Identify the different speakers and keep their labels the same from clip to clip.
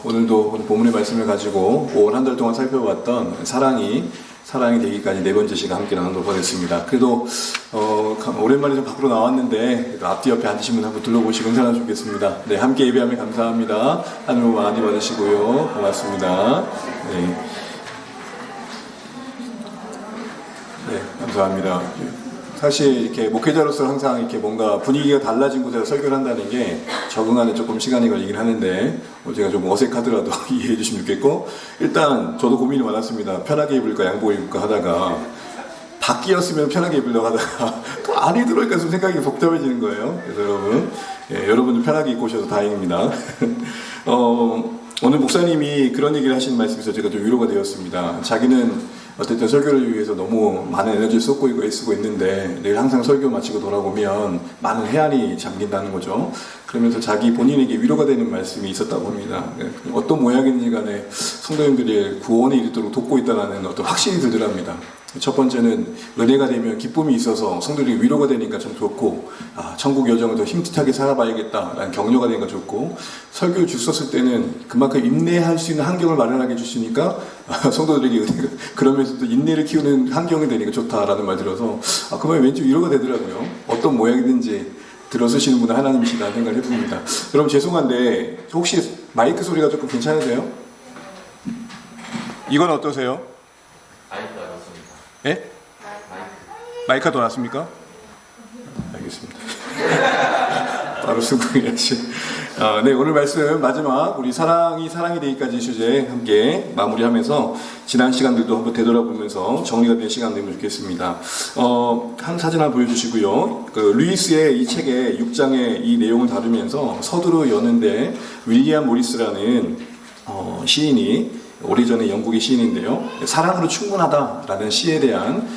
Speaker 1: 오늘도 오늘 본문의 말씀을 가지고 5월 한 달 동안 살펴봤던 사랑이 되기까지 네 번째 시간 함께 나누도록 하겠습니다. 그래도 오랜만에 좀 밖으로 나왔는데 앞뒤 옆에 앉으신 분 한번 둘러보시고 인사 나누겠습니다. 네, 함께 예배하며 감사합니다. 하늘 복 많이 받으시고요. 고맙습니다. 네, 감사합니다. 사실 이렇게 목회자로서 항상 이렇게 뭔가 분위기가 달라진 곳에서 설교를 한다는 게 적응하는 조금 시간이 걸리긴 하는데 제가 좀 어색하더라도 이해해 주시면 좋겠고, 일단 저도 고민이 많았습니다. 편하게 입을까 양복 입을까 하다가 밖이었으면 편하게 입으려고 하다가 또 안에 들어오니까 좀 생각이 복잡해지는 거예요. 그래서 여러분들 편하게 입고 오셔서 다행입니다. 오늘 목사님이 그런 얘기를 하시는 말씀에서 제가 좀 위로가 되었습니다. 자기는 어쨌든 설교를 위해서 너무 많은 에너지를 쏟고 애쓰고 있는데 내일 항상 설교 마치고 돌아오면 많은 해안이 잠긴다는 거죠. 그러면서 자기 본인에게 위로가 되는 말씀이 있었다고 합니다. 어떤 모양인지 간에 성도님들의 구원에 이르도록 돕고 있다는 어떤 확신이 들더랍니다. 첫 번째는 은혜가 되면 기쁨이 있어서 성도들이 위로가 되니까 좀 좋고, 천국 여정을 더 힘차게 살아봐야겠다라는 격려가 되니까 좋고, 설교를 줄 썼을 때는 그만큼 인내할 수 있는 환경을 마련하게 해주시니까 성도들에게 은혜가, 그러면서 또 인내를 키우는 환경이 되니까 좋다라는 말 들어서 그 말이 왠지 위로가 되더라고요. 어떤 모양이든지 들어서시는 분은 하나님이시다는 생각을 해봅니다. 여러분 죄송한데 혹시 마이크 소리가 조금 괜찮으세요? 이건 어떠세요? 예? 마이크가 더 낫습니까? 알겠습니다. 바로 수긍이야지. 네, 오늘 말씀 마지막 우리 사랑이 되기까지 주제 함께 마무리하면서 지난 시간들도 한번 되돌아보면서 정리가 된 시간 되면 좋겠습니다. 한 사진 하나 보여주시고요. 루이스의 이 책의 6장의 이 내용을 다루면서 서두로 여는데 윌리엄 모리스라는 시인이 오래전에 영국의 시인인데요, 사랑으로 충분하다라는 시에 대한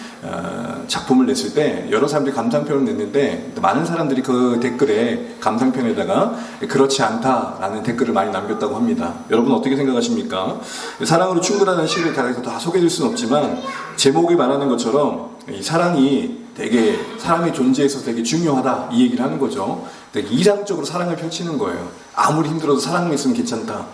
Speaker 1: 작품을 냈을 때 여러 사람들이 감상평을 냈는데 많은 사람들이 그 댓글에 감상평에다가 그렇지 않다라는 댓글을 많이 남겼다고 합니다. 여러분 어떻게 생각하십니까? 사랑으로 충분하다는 시를 다 소개해줄 수는 없지만 제목이 말하는 것처럼 이 사랑이 되게 사람의 존재에서 되게 중요하다 이 얘기를 하는 거죠. 되게 이상적으로 사랑을 펼치는 거예요. 아무리 힘들어도 사랑만 있으면 괜찮다.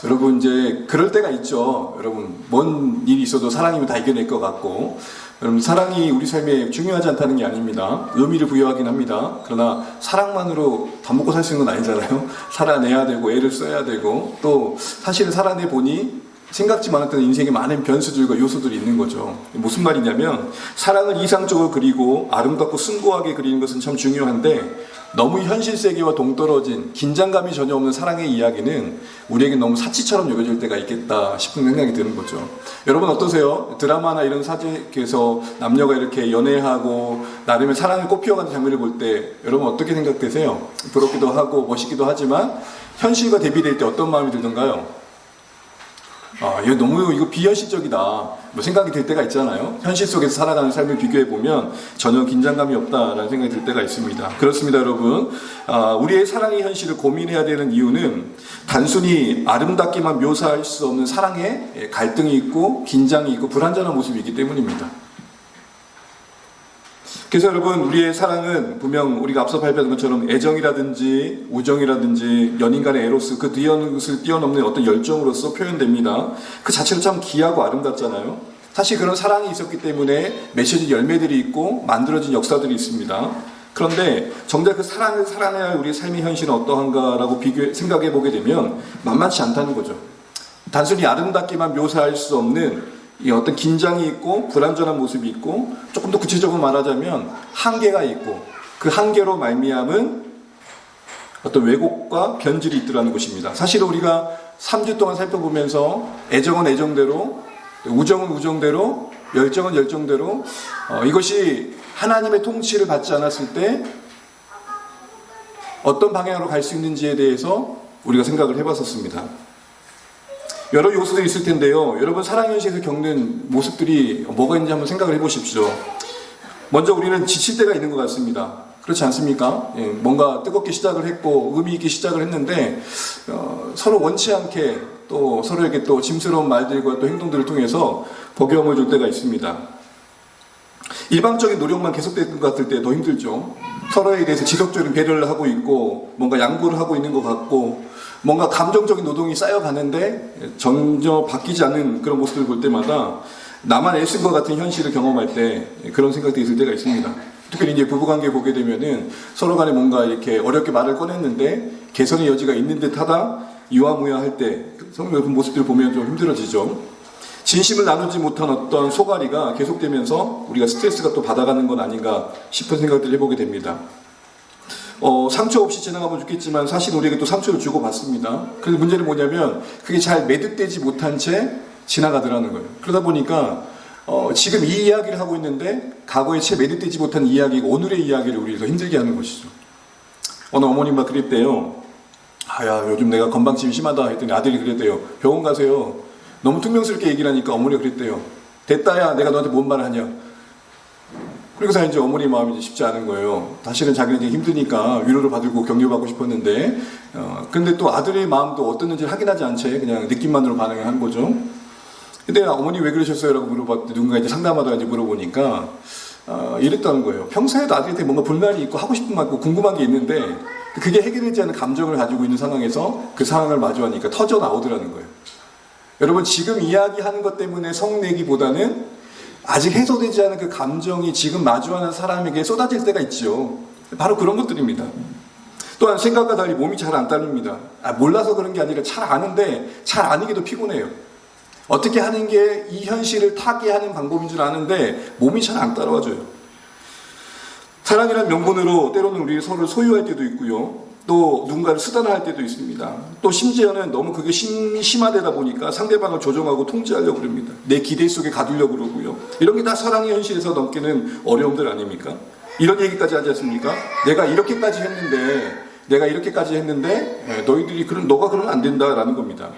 Speaker 1: 여러분 이제 그럴 때가 있죠. 여러분 뭔 일이 있어도 사랑이면 다 이겨낼 것 같고, 여러분 사랑이 우리 삶에 중요하지 않다는 게 아닙니다. 의미를 부여하긴 합니다. 그러나 사랑만으로 밥 먹고 살 수 있는 건 아니잖아요. 살아내야 되고 애를 써야 되고, 또 사실은 살아내 보니 생각지 않았던 인생에 많은 변수들과 요소들이 있는 거죠. 무슨 말이냐면 사랑을 이상적으로 그리고 아름답고 숭고하게 그리는 것은 참 중요한데 너무 현실 세계와 동떨어진 긴장감이 전혀 없는 사랑의 이야기는 우리에게 너무 사치처럼 여겨질 때가 있겠다 싶은 생각이 드는 거죠. 여러분 어떠세요? 드라마나 이런 사직에서 남녀가 이렇게 연애하고 나름의 사랑을 꽃피워가는 장면을 볼 때 여러분 어떻게 생각되세요? 부럽기도 하고 멋있기도 하지만 현실과 대비될 때 어떤 마음이 들던가요? 이거 너무 비현실적이다 뭐 생각이 들 때가 있잖아요. 현실 속에서 살아가는 삶을 비교해보면 전혀 긴장감이 없다라는 생각이 들 때가 있습니다. 그렇습니다 여러분. 우리의 사랑의 현실을 고민해야 되는 이유는 단순히 아름답게만 묘사할 수 없는 사랑에 갈등이 있고 긴장이 있고 불완전한 모습이 있기 때문입니다. 그래서 여러분 우리의 사랑은 분명 우리가 앞서 발표한 것처럼 애정이라든지 우정이라든지 연인 간의 에로스, 그 뒤엇을 뛰어넘는 어떤 열정으로서 표현됩니다. 그 자체로 참 귀하고 아름답잖아요. 사실 그런 사랑이 있었기 때문에 맺혀진 열매들이 있고 만들어진 역사들이 있습니다. 그런데 정작 그 사랑을 살아내야 할 우리의 삶의 현실은 어떠한가라고 생각해 보게 되면 만만치 않다는 거죠. 단순히 아름답게만 묘사할 수 없는 이 어떤 긴장이 있고 불완전한 모습이 있고, 조금 더 구체적으로 말하자면 한계가 있고, 그 한계로 말미암은 어떤 왜곡과 변질이 있더라는 것입니다. 사실 우리가 3주 동안 살펴보면서 애정은 애정대로, 우정은 우정대로, 열정은 열정대로, 이것이 하나님의 통치를 받지 않았을 때 어떤 방향으로 갈 수 있는지에 대해서 우리가 생각을 해봤었습니다. 여러 요소들이 있을 텐데요. 여러분 사랑 현실에서 겪는 모습들이 뭐가 있는지 한번 생각을 해보십시오. 먼저 우리는 지칠 때가 있는 것 같습니다. 그렇지 않습니까? 뭔가 뜨겁게 시작을 했고 의미 있게 시작을 했는데 서로 원치 않게 또 서로에게 또 짐스러운 말들과 또 행동들을 통해서 버거움을 줄 때가 있습니다. 일방적인 노력만 계속되는 것 같을 때 더 힘들죠. 서로에 대해서 지속적인 배려를 하고 있고 뭔가 양보를 하고 있는 것 같고 뭔가 감정적인 노동이 쌓여가는데 전혀 바뀌지 않는 그런 모습을 볼 때마다 나만 애쓴 것 같은 현실을 경험할 때 그런 생각들이 들 때가 있습니다. 특별히 이제 부부관계 보게 되면은 서로 간에 뭔가 이렇게 어렵게 말을 꺼냈는데 개선의 여지가 있는 듯 하다 유아무야할 때 그 모습들을 보면 좀 힘들어지죠. 진심을 나누지 못한 어떤 소갈이가 계속되면서 우리가 스트레스가 또 받아가는 건 아닌가 싶은 생각들을 해보게 됩니다. 상처 없이 지나가면 좋겠지만 사실 우리에게 또 상처를 주고받습니다. 그래서 문제는 뭐냐면 그게 잘 매듭되지 못한 채 지나가더라는 거예요. 그러다 보니까 지금 이 이야기를 하고 있는데 과거에 채 매듭되지 못한 이야기가 오늘의 이야기를 우리 더 힘들게 하는 것이죠. 어느 어머님과 그랬대요. 아야 요즘 내가 건방짐이 심하다 했더니 아들이 그랬대요. 병원 가세요. 너무 퉁명스럽게 얘기를 하니까 어머니가 그랬대요. 됐다야 내가 너한테 뭔 말을 하냐. 그래서 이제 어머니 마음이 쉽지 않은 거예요. 사실은 자기는 이제 힘드니까 위로를 받고 격려받고 싶었는데 근데 또 아들의 마음도 어떻는지 확인하지 않채 그냥 느낌만으로 반응을 한 거죠. 근데 어머니 왜 그러셨어요? 라고 물어봤더니 누군가 이제 상담하다가 이제 물어보니까 이랬다는 거예요. 평소에도 아들한테 뭔가 불만이 있고 하고 싶은 말 있고 궁금한 게 있는데 그게 해결되지 않은 감정을 가지고 있는 상황에서 그 상황을 마주하니까 터져 나오더라는 거예요. 여러분 지금 이야기하는 것 때문에 성내기보다는 아직 해소되지 않은 그 감정이 지금 마주하는 사람에게 쏟아질 때가 있죠. 바로 그런 것들입니다. 또한 생각과 달리 몸이 잘 안 따릅니다. 몰라서 그런 게 아니라 잘 아는데 잘 아니게도 피곤해요. 어떻게 하는 게 이 현실을 타개하는 방법인 줄 아는데 몸이 잘 안 따라와줘요. 사랑이라는 명분으로 때로는 우리 서로를 소유할 때도 있고요. 또 누군가를 수단화할 때도 있습니다. 또 심지어는 너무 그게 심화되다 보니까 상대방을 조종하고 통제하려고 그럽니다. 내 기대 속에 가두려고 그러고요. 이런 게 다 사랑의 현실에서 넘기는 어려움들 아닙니까? 이런 얘기까지 하지 않습니까? 내가 이렇게까지 했는데 너희들이 너가 그러면 안 된다라는 겁니다.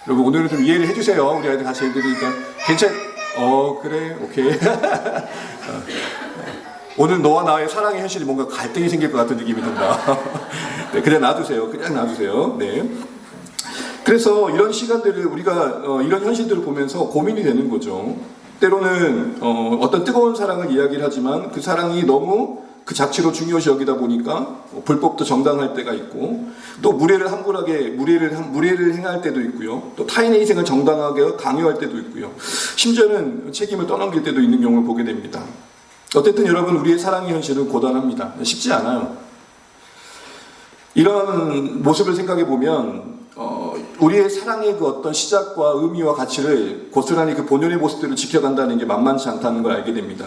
Speaker 1: 여러분 오늘은 좀 이해를 해주세요. 우리 아이들 같이 해드리니까 그래 오케이. 오늘 너와 나의 사랑의 현실이 뭔가 갈등이 생길 것 같은 느낌이 든다. 네, 그냥 놔두세요. 네. 그래서 이런 시간들을 우리가 이런 현실들을 보면서 고민이 되는 거죠. 때로는 어떤 뜨거운 사랑을 이야기를 하지만 그 사랑이 너무 그 자체로 중요시 여기다 보니까 불법도 정당할 때가 있고 또 무례를 행할 때도 있고요. 또 타인의 희생을 정당하게 강요할 때도 있고요. 심지어는 책임을 떠넘길 때도 있는 경우를 보게 됩니다. 어쨌든 여러분 우리의 사랑의 현실은 고단합니다. 쉽지 않아요. 이런 모습을 생각해 보면 우리의 사랑의 그 어떤 시작과 의미와 가치를 고스란히 그 본연의 모습들을 지켜간다는 게 만만치 않다는 걸 알게 됩니다.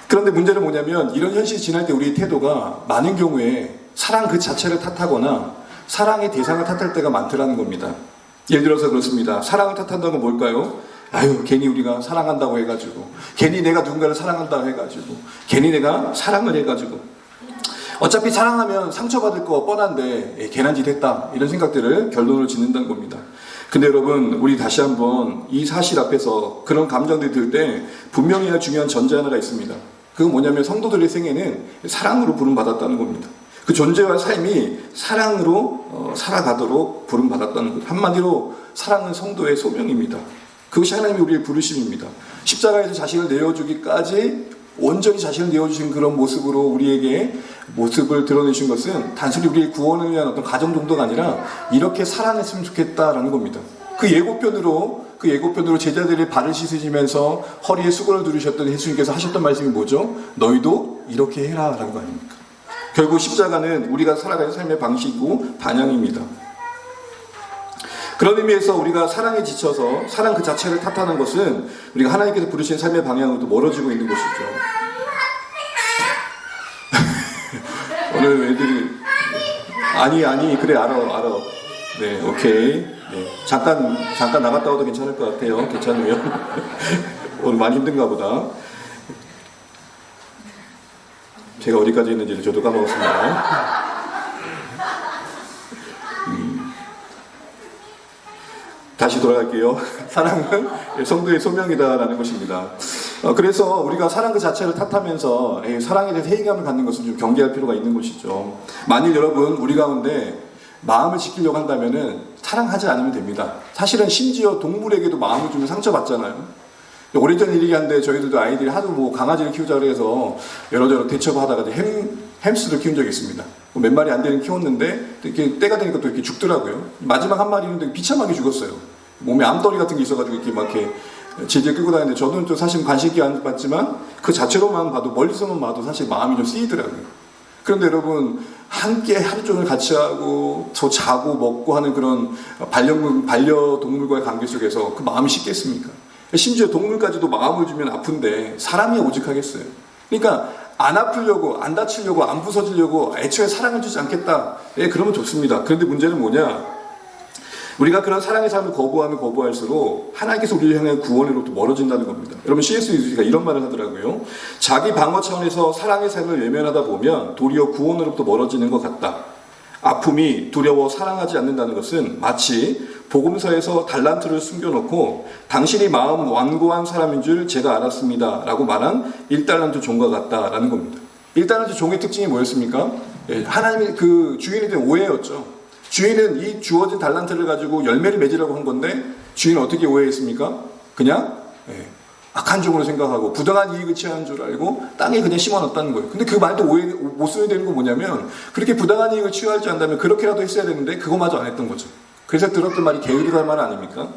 Speaker 1: 그런데 문제는 뭐냐면 이런 현실이 지날 때 우리의 태도가 많은 경우에 사랑 그 자체를 탓하거나 사랑의 대상을 탓할 때가 많더라는 겁니다. 예를 들어서 그렇습니다. 사랑을 탓한다는 건 뭘까요? 괜히 우리가 사랑한다고 해가지고 괜히 내가 누군가를 사랑한다고 해가지고 괜히 내가 사랑을 해가지고 어차피 사랑하면 상처받을 거 뻔한데 괜한 짓 했다 이런 생각들을 결론을 짓는다는 겁니다. 근데 여러분 우리 다시 한번 이 사실 앞에서 그런 감정들이 들 때 분명히 해야 중요한 전제 하나가 있습니다. 그건 뭐냐면 성도들의 생애는 사랑으로 부름받았다는 겁니다. 그 존재와 삶이 사랑으로 살아가도록 부름받았다는 것. 한마디로 사랑은 성도의 소명입니다. 그것이 하나님이 우리의 부르심입니다. 십자가에서 자신을 내어주기까지 온전히 자신을 내어주신 그런 모습으로 우리에게 모습을 드러내신 것은 단순히 우리의 구원을 위한 어떤 가정 정도가 아니라 이렇게 살아냈으면 좋겠다라는 겁니다. 그 예고편으로 제자들의 발을 씻으시면서 허리에 수건을 두르셨던 예수님께서 하셨던 말씀이 뭐죠? 너희도 이렇게 해라 라는 거 아닙니까? 결국 십자가는 우리가 살아가는 삶의 방식이고 반향입니다. 그런 의미에서 우리가 사랑에 지쳐서 사랑 그 자체를 탓하는 것은 우리가 하나님께서 부르신 삶의 방향으로도 멀어지고 있는 것이죠. 오늘 애들이 아니 그래 알아 네 오케이 네 잠깐 나갔다 와도 괜찮을 것 같아요. 괜찮으면 오늘 많이 힘든가 보다. 제가 어디까지 했는지를 저도 까먹었습니다. 다시 돌아갈게요. 사랑은 성도의 소명이다라는 것입니다. 그래서 우리가 사랑 그 자체를 탓하면서 사랑에 대해서 회의감을 갖는 것은 좀 경계할 필요가 있는 것이죠. 만일 여러분 우리 가운데 마음을 지키려고 한다면은 사랑하지 않으면 됩니다. 사실은 심지어 동물에게도 마음을 주면 상처받잖아요. 오래전 일이긴 한데 저희들도 아이들이 하도 강아지를 키우자 그래서 여러저러 대처하다가 햄스터를 키운 적이 있습니다. 몇 마리 안 되는 키웠는데 이렇게 때가 되니까 또 이렇게 죽더라고요. 마지막 한 마리는 되게 비참하게 죽었어요. 몸에 암덩이 같은 게 있어가지고 이렇게 막 이렇게 질질 끌고 다니는데 저는 또 사실 관심이 안 받지만 그 자체로만 봐도 멀리서만 봐도 사실 마음이 좀 쓰이더라고요. 그런데 여러분 함께 하루 종일 같이 하고 저 자고 먹고 하는 그런 반려동물과의 관계 속에서 그 마음이 쉽겠습니까? 심지어 동물까지도 마음을 주면 아픈데 사람이 오직하겠어요. 그러니까 안 아프려고 안 다치려고 안 부서지려고 애초에 사랑을 주지 않겠다. 예, 그러면 좋습니다. 그런데 문제는 뭐냐? 우리가 그런 사랑의 삶을 거부하면 거부할수록 하나님께서 우리를 향해 구원으로부터 멀어진다는 겁니다. 여러분 C.S. 루이스가 이런 말을 하더라고요. 자기 방어 차원에서 사랑의 삶을 외면하다 보면 도리어 구원으로부터 멀어지는 것 같다. 아픔이 두려워 사랑하지 않는다는 것은 마치 복음서에서 달란트를 숨겨놓고 당신이 마음 완고한 사람인 줄 제가 알았습니다 라고 말한 1달란트 종과 같다라는 겁니다. 1달란트 종의 특징이 뭐였습니까? 하나님의 그 주인에 대한 오해였죠. 주인은 이 주어진 달란트를 가지고 열매를 맺으라고 한 건데 주인은 어떻게 오해했습니까? 그냥 악한 종으로 생각하고 부당한 이익을 취하는 줄 알고 땅에 그냥 심어놨다는 거예요. 근데 그 말도 오해 못 쓰게 되는 건 뭐냐면 그렇게 부당한 이익을 취하지 않다면 그렇게라도 했어야 되는데 그거마저 안 했던 거죠. 그래서 들었던 말이 게으르다는 말 아닙니까?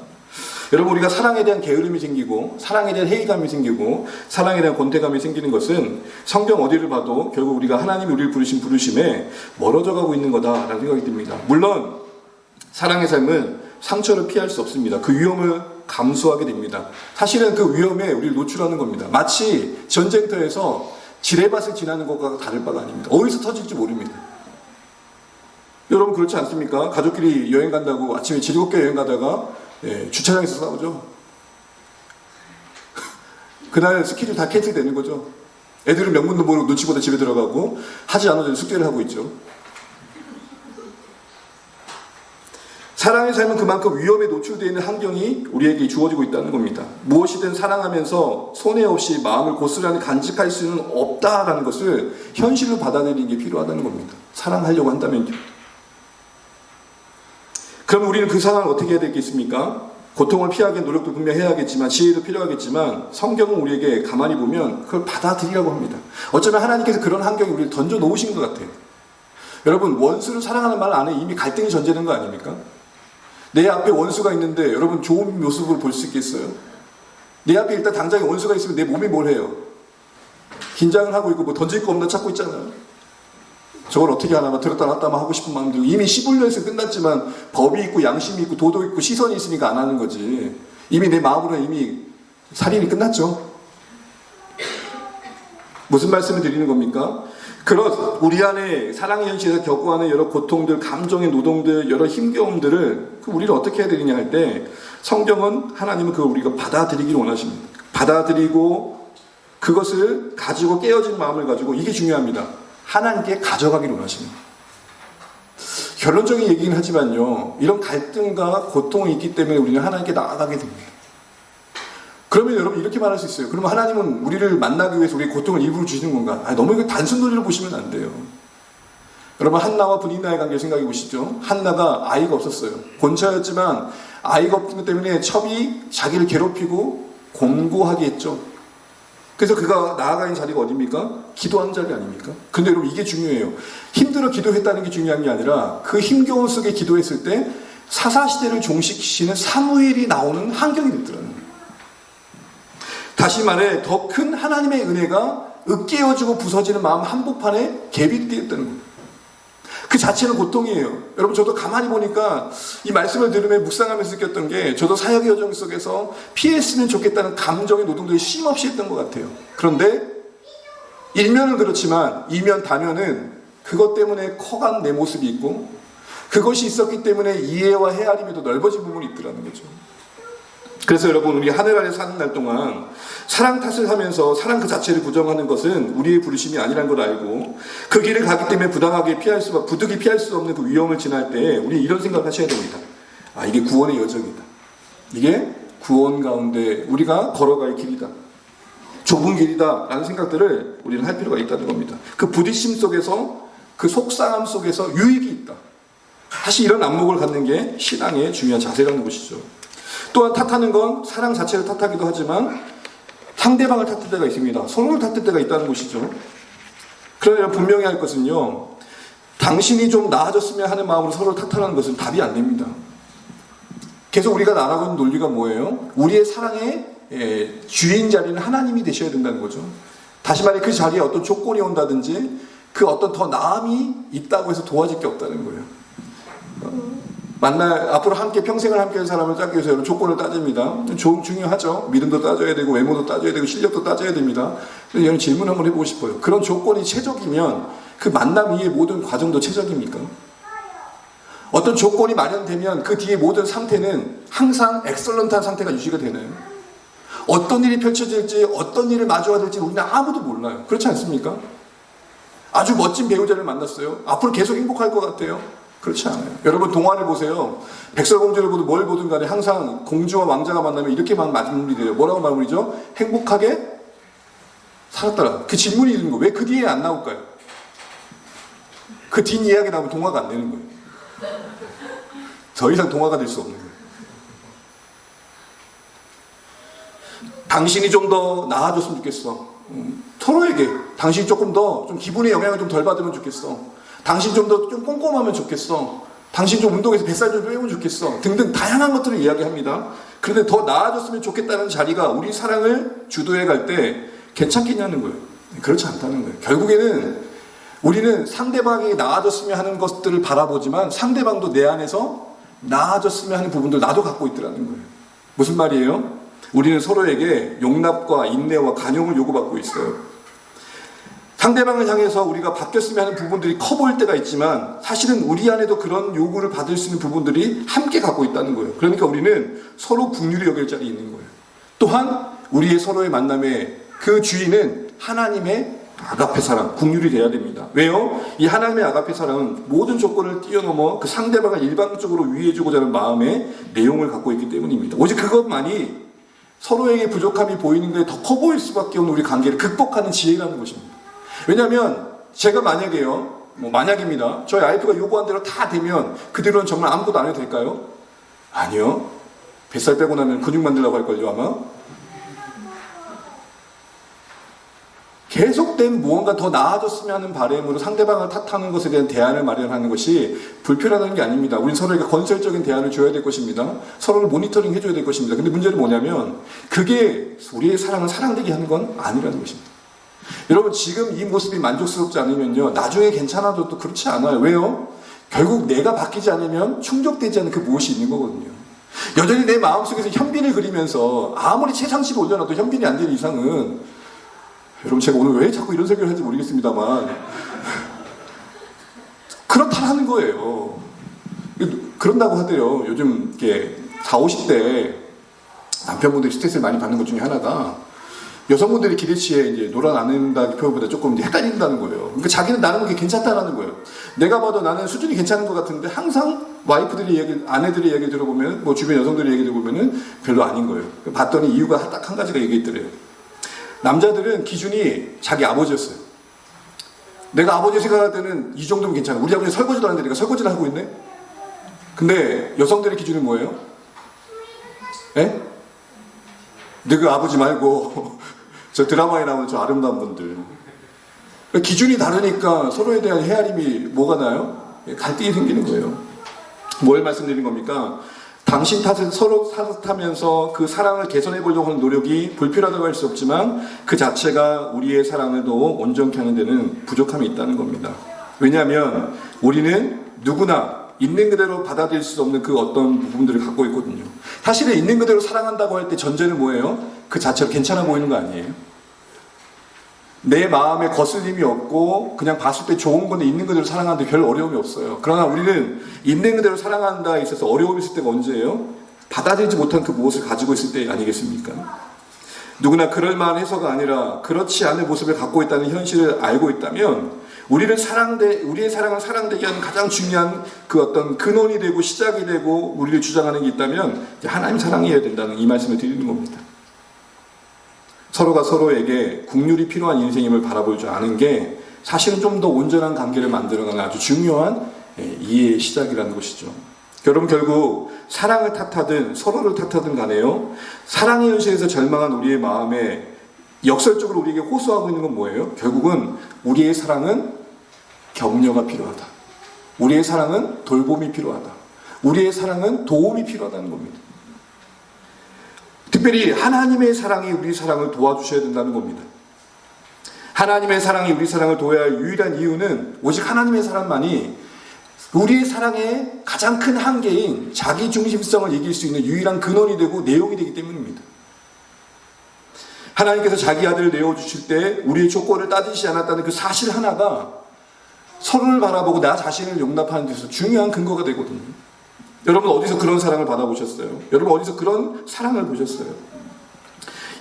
Speaker 1: 여러분 우리가 사랑에 대한 게으름이 생기고 사랑에 대한 회의감이 생기고 사랑에 대한 권태감이 생기는 것은 성경 어디를 봐도 결국 우리가 하나님이 우리를 부르신 부르심에 멀어져 가고 있는 거다라는 생각이 듭니다. 물론 사랑의 삶은 상처를 피할 수 없습니다. 그 위험을 감수하게 됩니다. 사실은 그 위험에 우리를 노출하는 겁니다. 마치 전쟁터에서 지뢰밭을 지나는 것과 다를 바가 아닙니다. 어디서 터질지 모릅니다. 여러분 그렇지 않습니까? 가족끼리 여행 간다고 아침에 즐겁게 여행 가다가 주차장에서 싸우죠. 그날 스케줄 다 캔슬 되는 거죠. 애들은 명분도 모르고 눈치 보다 집에 들어가고 하지 않아도 숙제를 하고 있죠. 사랑의 삶은 그만큼 위험에 노출되어 있는 환경이 우리에게 주어지고 있다는 겁니다. 무엇이든 사랑하면서 손해 없이 마음을 고스란히 간직할 수는 없다라는 것을 현실로 받아들이는 게 필요하다는 겁니다. 사랑하려고 한다면요. 그럼 우리는 그 상황을 어떻게 해야 되겠습니까? 고통을 피하기 위한 노력도 분명 해야겠지만 지혜도 필요하겠지만 성경은 우리에게 가만히 보면 그걸 받아들이라고 합니다. 어쩌면 하나님께서 그런 환경에 우리를 던져 놓으신 것 같아요. 여러분 원수를 사랑하는 말 안에 이미 갈등이 전제된 거 아닙니까? 내 앞에 원수가 있는데 여러분 좋은 모습을 볼 수 있겠어요? 내 앞에 일단 당장에 원수가 있으면 내 몸이 뭘 해요? 긴장을 하고 있고 뭐 던질 거 없나 찾고 있잖아요. 저걸 어떻게 하나 들었다 놨다만 하고 싶은 마음도 이미 씨불려서 끝났지만 법이 있고 양심이 있고 도도 있고 시선이 있으니까 안 하는 거지. 이미 내 마음으로는 이미 살인이 끝났죠. 무슨 말씀을 드리는 겁니까? 그런 우리 안에 사랑의 현실에서 겪어가는 여러 고통들, 감정의 노동들, 여러 힘겨움들을 우리를 어떻게 해야 되느냐 할 때 성경은 하나님은 그걸 우리가 받아들이기를 원하십니다. 받아들이고 그것을 가지고 깨어진 마음을 가지고 이게 중요합니다. 하나님께 가져가기를 원하십니다. 결론적인 얘기긴 하지만요. 이런 갈등과 고통이 있기 때문에 우리는 하나님께 나아가게 됩니다. 그러면 여러분 이렇게 말할 수 있어요. 그러면 하나님은 우리를 만나기 위해서 우리의 고통을 일부러 주시는 건가? 너무 이거 단순 논리로 보시면 안 돼요. 여러분 한나와 브니나의 관계를 생각해 보시죠. 한나가 아이가 없었어요. 곤차였지만 아이가 없기 때문에 첩이 자기를 괴롭히고 곤고하게 했죠. 그래서 그가 나아가 있는 자리가 어디입니까? 기도하는 자리 아닙니까? 근데 여러분 이게 중요해요. 힘들어 기도했다는 게 중요한 게 아니라 그 힘겨움 속에 기도했을 때 사사시대를 종식시키는 사무엘이 나오는 환경이 됐더라는 거예요. 다시 말해 더 큰 하나님의 은혜가 으깨어지고 부서지는 마음 한복판에 갭이 되었다는 거예요. 그 자체는 고통이에요. 여러분 저도 가만히 보니까 이 말씀을 들으며 묵상하면서 느꼈던 게 저도 사역의 여정 속에서 피했으면 좋겠다는 감정의 노동들이 쉼없이 했던 것 같아요. 그런데 일면은 그렇지만 이면 다면은 그것 때문에 커간 내 모습이 있고 그것이 있었기 때문에 이해와 헤아림이 더 넓어진 부분이 있더라는 거죠. 그래서 여러분 우리 하늘 아래 사는 날 동안 사랑 탓을 하면서 사랑 그 자체를 부정하는 것은 우리의 부르심이 아니라는 걸 알고 그 길을 가기 때문에 부득이 피할 수 없는 그 위험을 지날 때 우리 이런 생각을 하셔야 됩니다. 이게 구원의 여정이다. 이게 구원 가운데 우리가 걸어갈 길이다. 좁은 길이다 라는 생각들을 우리는 할 필요가 있다는 겁니다. 그 부딪힘 속에서 그 속상함 속에서 유익이 있다. 다시 이런 안목을 갖는 게 신앙의 중요한 자세라는 것이죠. 또한 탓하는 건 사랑 자체를 탓하기도 하지만 상대방을 탓할 때가 있습니다. 서로를 탓할 때가 있다는 것이죠. 그러나 분명히 할 것은요. 당신이 좀 나아졌으면 하는 마음으로 서로를 탓하는 것은 답이 안 됩니다. 계속 우리가 나아가고 있는 논리가 뭐예요? 우리의 사랑의 주인 자리는 하나님이 되셔야 된다는 거죠. 다시 말해 그 자리에 어떤 조건이 온다든지 그 어떤 더 나음이 있다고 해서 도와줄 게 없다는 거예요. 앞으로 함께 평생을 함께 한 사람을 찾기 위해서 여러 조건을 따집니다. 중요하죠. 믿음도 따져야 되고 외모도 따져야 되고 실력도 따져야 됩니다. 그래서 이런 질문 한번 해보고 싶어요. 그런 조건이 최적이면 그 만남 이후의 모든 과정도 최적입니까? 어떤 조건이 마련되면 그 뒤에 모든 상태는 항상 엑설런트한 상태가 유지가 되나요? 어떤 일이 펼쳐질지 어떤 일을 마주해야 될지 우리는 아무도 몰라요. 그렇지 않습니까? 아주 멋진 배우자를 만났어요. 앞으로 계속 행복할 것 같아요? 그렇지 않아요. 여러분 동화를 보세요. 백설공주를 보든 뭘 보든 간에 항상 공주와 왕자가 만나면 이렇게 마무리돼요. 뭐라고 마무리죠? 행복하게 살았더라. 그 질문이 있는 거예요. 왜 그 뒤에 안 나올까요? 그 뒷이야기 나오면 동화가 안 되는 거예요. 더 이상 동화가 될 수 없는 거예요. 당신이 좀 더 나아졌으면 좋겠어. 서로에게 당신이 조금 더 좀 기분의 영향을 좀 덜 받으면 좋겠어. 당신 좀 더 좀 꼼꼼하면 좋겠어. 당신 좀 운동해서 뱃살 좀 빼면 좋겠어. 등등 다양한 것들을 이야기합니다. 그런데 더 나아졌으면 좋겠다는 자리가 우리 사랑을 주도해 갈 때 괜찮겠냐는 거예요. 그렇지 않다는 거예요. 결국에는 우리는 상대방이 나아졌으면 하는 것들을 바라보지만 상대방도 내 안에서 나아졌으면 하는 부분들 나도 갖고 있더라는 거예요. 무슨 말이에요? 우리는 서로에게 용납과 인내와 간용을 요구받고 있어요. 상대방을 향해서 우리가 바뀌었으면 하는 부분들이 커 보일 때가 있지만 사실은 우리 안에도 그런 요구를 받을 수 있는 부분들이 함께 갖고 있다는 거예요. 그러니까 우리는 서로 긍휼히 여길 자리에 있는 거예요. 또한 우리의 서로의 만남의 그 주인은 하나님의 아가페 사랑, 긍휼이 돼야 됩니다. 왜요? 이 하나님의 아가페 사랑은 모든 조건을 뛰어넘어 그 상대방을 일방적으로 위해주고자 하는 마음의 내용을 갖고 있기 때문입니다. 오직 그것만이 서로에게 부족함이 보이는 게 더 커 보일 수밖에 없는 우리 관계를 극복하는 지혜라는 것입니다. 왜냐하면 제가 만약에요, 만약입니다. 저희 와이프가 요구한 대로 다 되면 그대로는 정말 아무것도 안 해도 될까요? 아니요. 뱃살 빼고 나면 근육 만들려고 할걸요 아마. 계속된 무언가 더 나아졌으면 하는 바람으로 상대방을 탓하는 것에 대한 대안을 마련하는 것이 불편하다는 게 아닙니다. 우리 서로에게 건설적인 대안을 줘야 될 것입니다. 서로를 모니터링 해줘야 될 것입니다. 근데 문제는 뭐냐면 그게 우리의 사랑을 사랑되게 하는 건 아니라는 것입니다. 여러분 지금 이 모습이 만족스럽지 않으면요 나중에 괜찮아도 또 그렇지 않아요. 왜요? 결국 내가 바뀌지 않으면 충족되지 않는 그 무엇이 있는 거거든요. 여전히 내 마음속에서 현빈을 그리면서 아무리 최상식을 올려놔도 현빈이 안 되는 이상은 여러분 제가 오늘 왜 자꾸 이런 설교를 하는지 모르겠습니다만 그렇다는 거예요. 그런다고 하대요. 요즘 이렇게 40, 50대 남편분들이 스트레스를 많이 받는 것 중에 하나가 여성분들이 기대치에 이제 놀아나는다는 표현보다 조금 이제 헷갈린다는 거예요. 그러니까 자기는 나는 그게 괜찮다라는 거예요. 내가 봐도 나는 수준이 괜찮은 것 같은데 항상 와이프들이 얘기, 아내들의 얘기 들어보면 뭐 주변 여성들의 얘기 들어보면은 별로 아닌 거예요. 봤더니 이유가 딱 한 가지가 얘기했더래요. 남자들은 기준이 자기 아버지였어요. 내가 아버지 생각할 때는 이 정도면 괜찮아. 우리 아버지 설거지도 하는데 내가 설거지를 하고 있네? 근데 여성들의 기준은 뭐예요? 에? 너그 아버지 말고 저 드라마에 나오는 저 아름다운 분들. 기준이 다르니까 서로에 대한 헤아림이 뭐가 나요? 갈등이 생기는 거예요. 뭘 말씀드리는 겁니까? 당신 탓을 서로 탓하면서 그 사랑을 개선해 보려고 하는 노력이 불필요하다고 할 수 없지만 그 자체가 우리의 사랑을 더 온전케 하는 데는 부족함이 있다는 겁니다. 왜냐하면 우리는 누구나 있는 그대로 받아들일 수 없는 그 어떤 부분들을 갖고 있거든요. 사실은 있는 그대로 사랑한다고 할 때 전제는 뭐예요? 그 자체로 괜찮아 보이는 거 아니에요? 내 마음에 거슬림이 없고 그냥 봤을 때 좋은 건데 있는 그대로 사랑하는데 별 어려움이 없어요. 그러나 우리는 있는 그대로 사랑한다 있어서 어려움이 있을 때가 언제예요? 받아들이지 못한 그 무엇을 가지고 있을 때 아니겠습니까? 누구나 그럴 만한 해서가 아니라 그렇지 않은 모습을 갖고 있다는 현실을 알고 있다면 우리의 사랑을 사랑되게 하는 가장 중요한 그 어떤 근원이 되고 시작이 되고 우리를 주장하는 게 있다면 하나님 사랑해야 된다는 이 말씀을 드리는 겁니다. 서로가 서로에게 긍휼이 필요한 인생임을 바라볼 줄 아는 게 사실은 좀 더 온전한 관계를 만들어가는 아주 중요한 이해의 시작이라는 것이죠. 여러분 결국 사랑을 탓하든 서로를 탓하든 간에요. 사랑의 현실에서 절망한 우리의 마음에 역설적으로 우리에게 호소하고 있는 건 뭐예요? 결국은 우리의 사랑은 격려가 필요하다. 우리의 사랑은 돌봄이 필요하다. 우리의 사랑은 도움이 필요하다는 겁니다. 특별히 하나님의 사랑이 우리 사랑을 도와주셔야 된다는 겁니다. 하나님의 사랑이 우리 사랑을 도와야 할 유일한 이유는 오직 하나님의 사랑만이 우리의 사랑의 가장 큰 한계인 자기 중심성을 이길 수 있는 유일한 근원이 되고 내용이 되기 때문입니다. 하나님께서 자기 아들을 내어주실 때 우리의 조건을 따지지 않았다는 그 사실 하나가 서로를 바라보고 나 자신을 용납하는 데서 중요한 근거가 되거든요. 여러분 어디서 그런 사랑을 받아보셨어요? 여러분 어디서 그런 사랑을 보셨어요?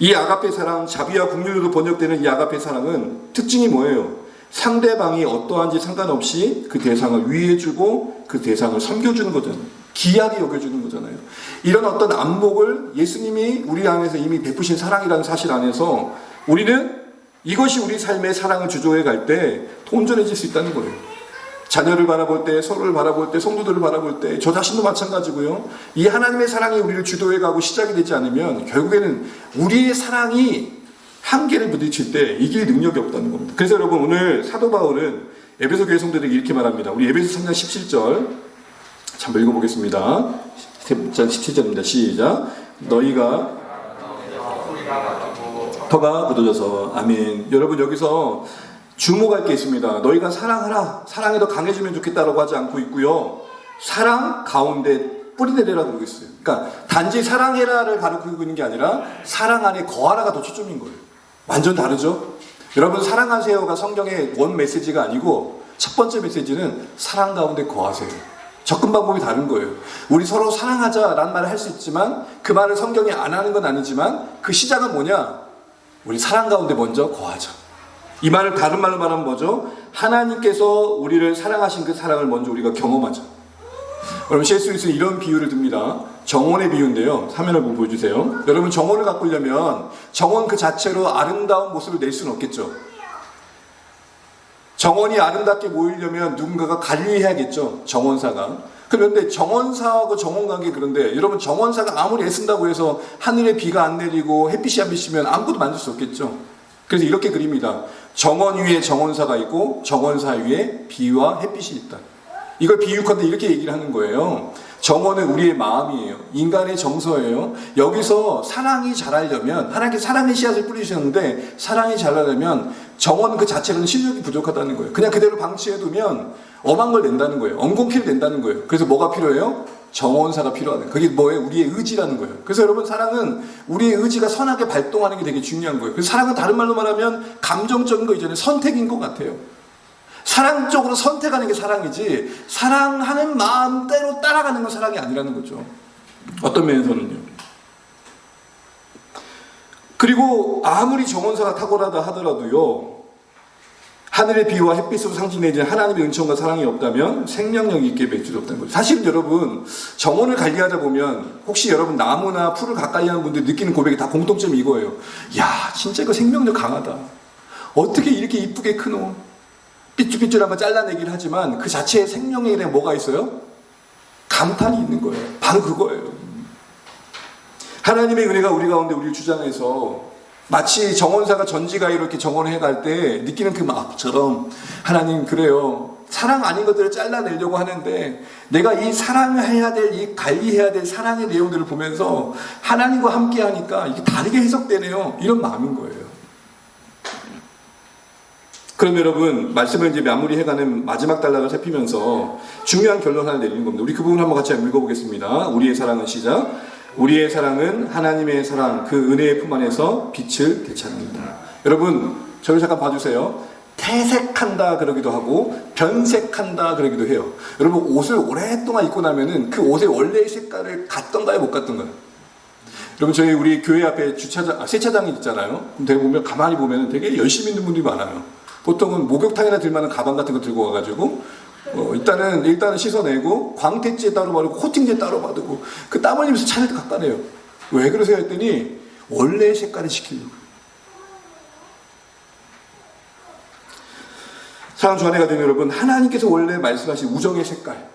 Speaker 1: 이 아가페 사랑, 자비와 긍휼으로 번역되는 이 아가페 사랑은 특징이 뭐예요? 상대방이 어떠한지 상관없이 그 대상을 위해주고 그 대상을 섬겨주는 거잖아요. 귀하게 여겨주는 거잖아요. 이런 어떤 안목을 예수님이 우리 안에서 이미 베푸신 사랑이라는 사실 안에서 우리는 이것이 우리 삶의 사랑을 주조해 갈 때 온전해질 수 있다는 거예요. 자녀를 바라볼 때, 서로를 바라볼 때, 성도들을 바라볼 때, 저 자신도 마찬가지고요. 이 하나님의 사랑이 우리를 주도해 가고 시작이 되지 않으면 결국에는 우리의 사랑이 한계를 부딪힐 때 이길 능력이 없다는 겁니다. 그래서 여러분 오늘 사도 바울은 에베소 교회 성도들에게 이렇게 말합니다. 우리 에베소 3장 17절 한번 읽어보겠습니다. 17절입니다. 시작. 너희가 터가 묻어져서 아멘. 여러분 여기서 주목할 게 있습니다. 너희가 사랑하라. 사랑이 더 강해지면 좋겠다라고 하지 않고 있고요. 사랑 가운데 뿌리내리라고 그러고 있어요. 그러니까 단지 사랑해라를 가르치고 있는 게 아니라 사랑 안에 거하라가 더 초점인 거예요. 완전 다르죠? 여러분 사랑하세요가 성경의 원 메시지가 아니고 첫 번째 메시지는 사랑 가운데 거하세요. 접근 방법이 다른 거예요. 우리 서로 사랑하자라는 말을 할 수 있지만 그 말을 성경이 안 하는 건 아니지만 그 시작은 뭐냐? 우리 사랑 가운데 먼저 거하자. 이 말을 다른 말로 말하면 뭐죠? 하나님께서 우리를 사랑하신 그 사랑을 먼저 우리가 경험하자. 여러분 C.S. 루이스는 이런 비유를 듭니다. 정원의 비유인데요. 화면을 한번 보여주세요. 여러분 정원을 가꾸려면 정원 그 자체로 아름다운 모습을 낼 수는 없겠죠. 정원이 아름답게 보이려면 누군가가 관리해야겠죠. 정원사가. 그런데 정원사하고 정원 관계 그런데 여러분 정원사가 아무리 애쓴다고 해서 하늘에 비가 안 내리고 햇빛이 안 비치면 아무것도 만들 수 없겠죠. 그래서 이렇게 그립니다. 정원 위에 정원사가 있고 정원사 위에 비와 햇빛이 있다. 이걸 비유컨대 이렇게 얘기를 하는 거예요. 정원은 우리의 마음이에요. 인간의 정서예요. 여기서 사랑이 자라려면 하나님께 사랑의 씨앗을 뿌리셨는데 사랑이 자라려면 정원 그 자체로는 실력이 부족하다는 거예요. 그냥 그대로 방치해두면 엄한 걸 낸다는 거예요. 엉겅퀴를 낸다는 거예요. 그래서 뭐가 필요해요? 정원사가 필요하다. 그게 뭐예요? 우리의 의지라는 거예요. 그래서 여러분 사랑은 우리의 의지가 선하게 발동하는 게 되게 중요한 거예요. 그래서 사랑은 다른 말로 말하면 감정적인 거 이전에 선택인 것 같아요. 사랑 쪽으로 선택하는 게 사랑이지 사랑하는 마음대로 따라가는 건 사랑이 아니라는 거죠. 어떤 면에서는요. 그리고 아무리 정원사가 탁월하다 하더라도요. 하늘의 비와 햇빛으로 상징되는 하나님의 은총과 사랑이 없다면 생명력 있게 맺을 수 없다는 거죠. 사실 여러분 정원을 관리하다 보면 혹시 여러분 나무나 풀을 가까이 하는 분들 느끼는 고백이 다 공통점이 이거예요. 야 진짜 이거 생명력 강하다. 어떻게 이렇게 이쁘게 크노. 삐뚤삐뚤한 거 잘라내기를 하지만 그 자체의 생명력에 대한 뭐가 있어요? 감탄이 있는 거예요. 바로 그거예요. 하나님의 은혜가 우리 가운데 우리를 주장해서 마치 정원사가 전지가위로 이렇게 정원을 해갈 때 느끼는 그 마음처럼 하나님 그래요. 사랑 아닌 것들을 잘라내려고 하는데 내가 이 사랑을 해야 될, 이 관리해야 될 사랑의 내용들을 보면서 하나님과 함께 하니까 이게 다르게 해석되네요. 이런 마음인 거예요. 그럼 여러분 말씀을 이제 마무리해가는 마지막 단락을 살피면서 중요한 결론 하나 내리는 겁니다. 우리 그 부분 한번 같이 읽어보겠습니다. 우리의 사랑은 시작. 우리의 사랑은 하나님의 사랑 그 은혜의 품 안에서 빛을 되찾는다. 여러분 저를 잠깐 봐주세요. 태색한다 그러기도 하고 변색한다 그러기도 해요. 여러분 옷을 오랫동안 입고 나면은 그 옷의 원래의 색깔을 갖던가요 못 갖던가요? 여러분 저희 우리 교회 앞에 주차장 세차장이 있잖아요. 되게 보면 가만히 보면 되게 열심히 있는 분들이 많아요. 보통은 목욕탕이나 들 만한 가방 같은 거 들고 와가지고 일단은 씻어내고 광택제 따로 바르고 코팅제 따로 받고 그 땀 흘리면서 차를 깎아내요. 왜 그러세요 했더니 원래의 색깔을 지키려고. 사랑주 안에가 된 여러분 하나님께서 원래 말씀하신 우정의 색깔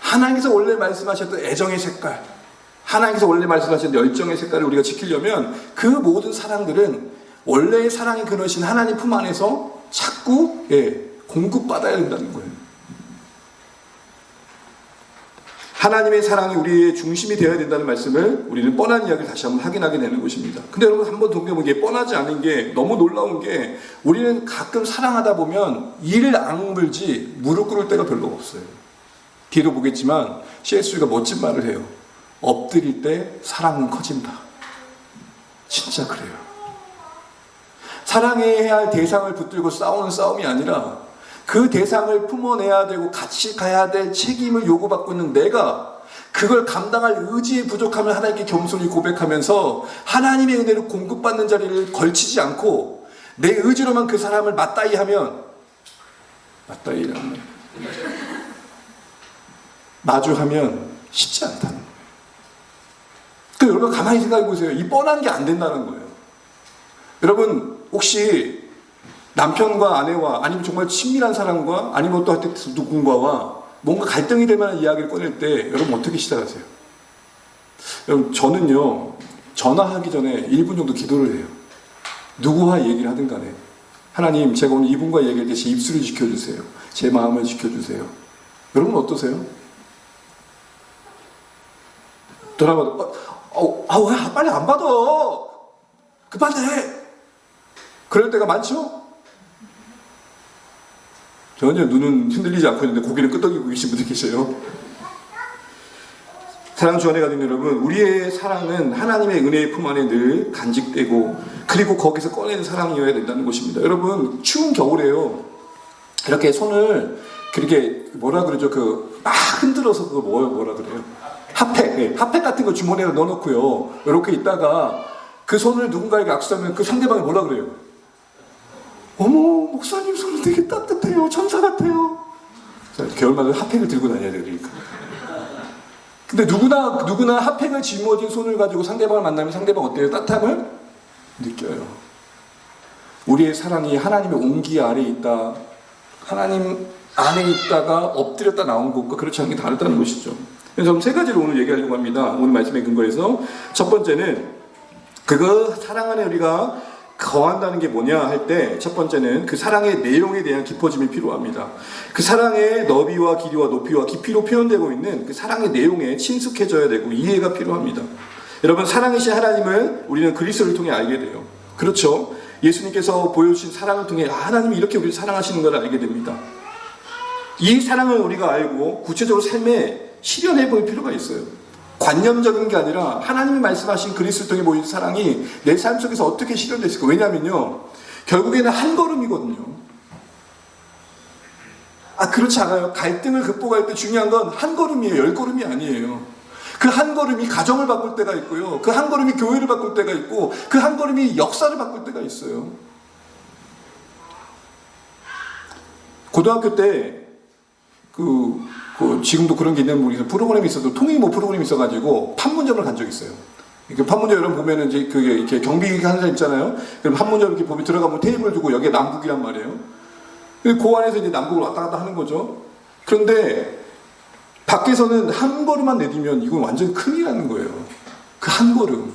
Speaker 1: 하나님께서 원래 말씀하셨던 애정의 색깔 하나님께서 원래 말씀하셨던 열정의 색깔을 우리가 지키려면 그 모든 사랑들은 원래의 사랑의 근원이신 하나님 품 안에서 자꾸 공급받아야 된다는 거예요. 하나님의 사랑이 우리의 중심이 되어야 된다는 말씀을 우리는 뻔한 이야기를 다시 한번 확인하게 되는 것입니다. 근데 여러분 한번 동경하게 뻔하지 않은 게 너무 놀라운 게 우리는 가끔 사랑하다 보면 이를 악물지 무릎 꿇을 때가 별로 없어요. 뒤로 보겠지만 CS가 멋진 말을 해요. 엎드릴 때 사랑은 커진다. 진짜 그래요. 사랑해야 할 대상을 붙들고 싸우는 싸움이 아니라 그 대상을 품어내야 되고 같이 가야 될 책임을 요구받고 있는 내가 그걸 감당할 의지의 부족함을 하나님께 겸손히 고백하면서 하나님의 은혜를 공급받는 자리를 걸치지 않고 내 의지로만 그 사람을 맞다이 하면 맞다이라는 마주하면 쉽지 않다는 거예요. 그 여러분 가만히 생각해 보세요. 이 뻔한 게 안 된다는 거예요. 여러분 혹시 남편과 아내와 아니면 정말 친밀한 사람과 아니면 또 하여튼 누군가와 뭔가 갈등이 될 만한 이야기를 꺼낼 때 여러분 어떻게 시작하세요? 여러분 저는요 전화하기 전에 1분 정도 기도를 해요. 누구와 얘기를 하든 간에 하나님 제가 오늘 이분과 얘기할 때 제 입술을 지켜주세요. 제 마음을 지켜주세요. 여러분 어떠세요? 전화받아 왜 빨리 안 받아 급한데 그럴 때가 많죠? 전혀 눈은 흔들리지 않고 있는데 고개는 끄덕이고 계신 분들 계셔요. 사랑 주 안에 가진 여러분, 우리의 사랑은 하나님의 은혜의 품 안에 늘 간직되고 그리고 거기서 꺼내는 사랑이어야 된다는 것입니다. 여러분 추운 겨울에요. 이렇게 손을 그렇게 뭐라 그러죠? 막 흔들어서 그거 뭐라 그래요? 핫팩 같은 거 주머니에 넣어놓고요. 이렇게 있다가 그 손을 누군가에게 악수하면 그 상대방이 뭐라 그래요? 어머 목사님 손은 되게 따뜻해요. 천사 같아요. 겨울마다 핫팩을 들고 다녀야 돼요. 그러니까. 근데 누구나 핫팩을 짊어진 손을 가지고 상대방을 만나면 상대방 어때요? 따뜻함을 느껴요. 우리의 사랑이 하나님의 온기 아래에 있다. 하나님 안에 있다가 엎드렸다 나온 것과 그렇지 않게 다르다는 것이죠. 그래서 세 가지를 오늘 얘기하려고 합니다. 오늘 말씀에 근거해서 첫 번째는 그거 사랑 안에 우리가 거한다는 게 뭐냐 할 때 첫 번째는 그 사랑의 내용에 대한 깊어짐이 필요합니다. 그 사랑의 너비와 길이와 높이와 깊이로 표현되고 있는 그 사랑의 내용에 친숙해져야 되고 이해가 필요합니다. 여러분 사랑이신 하나님을 우리는 그리스도를 통해 알게 돼요. 그렇죠? 예수님께서 보여주신 사랑을 통해 하나님이 이렇게 우리를 사랑하시는 걸 알게 됩니다. 이 사랑을 우리가 알고 구체적으로 삶에 실현해 볼 필요가 있어요. 관념적인 게 아니라 하나님이 말씀하신 그리스도를 통해 보이는 사랑이 내 삶 속에서 어떻게 실현됐을까? 왜냐하면요 결국에는 한 걸음이거든요. 그렇지 않아요. 갈등을 극복할 때 중요한 건 한 걸음이에요. 10걸음이 아니에요. 그 한 걸음이 가정을 바꿀 때가 있고요. 그 한 걸음이 교회를 바꿀 때가 있고 그 한 걸음이 역사를 바꿀 때가 있어요. 고등학교 때 지금도 그런 게 있는 모르겠어요. 프로그램이 있어도 통일모 프로그램이 있어가지고 판문점을 간 적이 있어요. 이렇게 판문점 여러분 보면은 이제 그게 이렇게 경비 하는 사람 있잖아요. 그럼 판문점 이렇게 보면 들어가면 테이블을 두고 여기에 남북이란 말이에요. 그 안에서 이제 남북을 왔다 갔다 하는 거죠. 그런데 밖에서는 한 걸음만 내디면 이건 완전 큰일 나는 거예요. 그 한 걸음.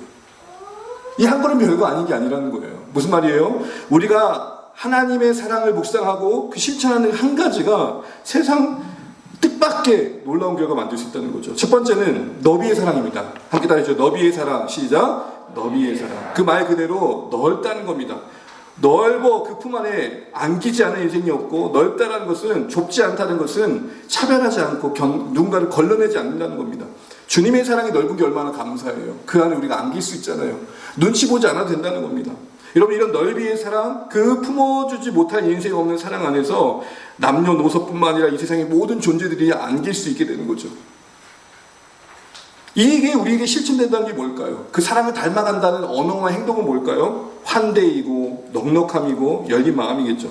Speaker 1: 이 한 걸음이 별거 아닌 게 아니라는 거예요. 무슨 말이에요? 우리가 하나님의 사랑을 묵상하고 그 실천하는 한 가지가 세상 뜻밖의 놀라운 결과 만들 수 있다는 거죠. 첫 번째는 너비의 사랑입니다. 함께 따라해주죠. 너비의 사랑. 시작. 너비의 사랑. 그 말 그대로 넓다는 겁니다. 넓어 그 품 안에 안기지 않은 인생이 없고 넓다는 것은 좁지 않다는 것은 차별하지 않고 누군가를 걸러내지 않는다는 겁니다. 주님의 사랑이 넓은 게 얼마나 감사해요. 그 안에 우리가 안길 수 있잖아요. 눈치 보지 않아도 된다는 겁니다. 여러분 이런 넓이의 사랑, 그 품어주지 못할 인생 없는 사랑 안에서 남녀노소뿐만 아니라 이 세상의 모든 존재들이 안길 수 있게 되는 거죠. 이게 우리에게 실천된다는 게 뭘까요? 그 사랑을 닮아간다는 언어와 행동은 뭘까요? 환대이고 넉넉함이고 열린 마음이겠죠.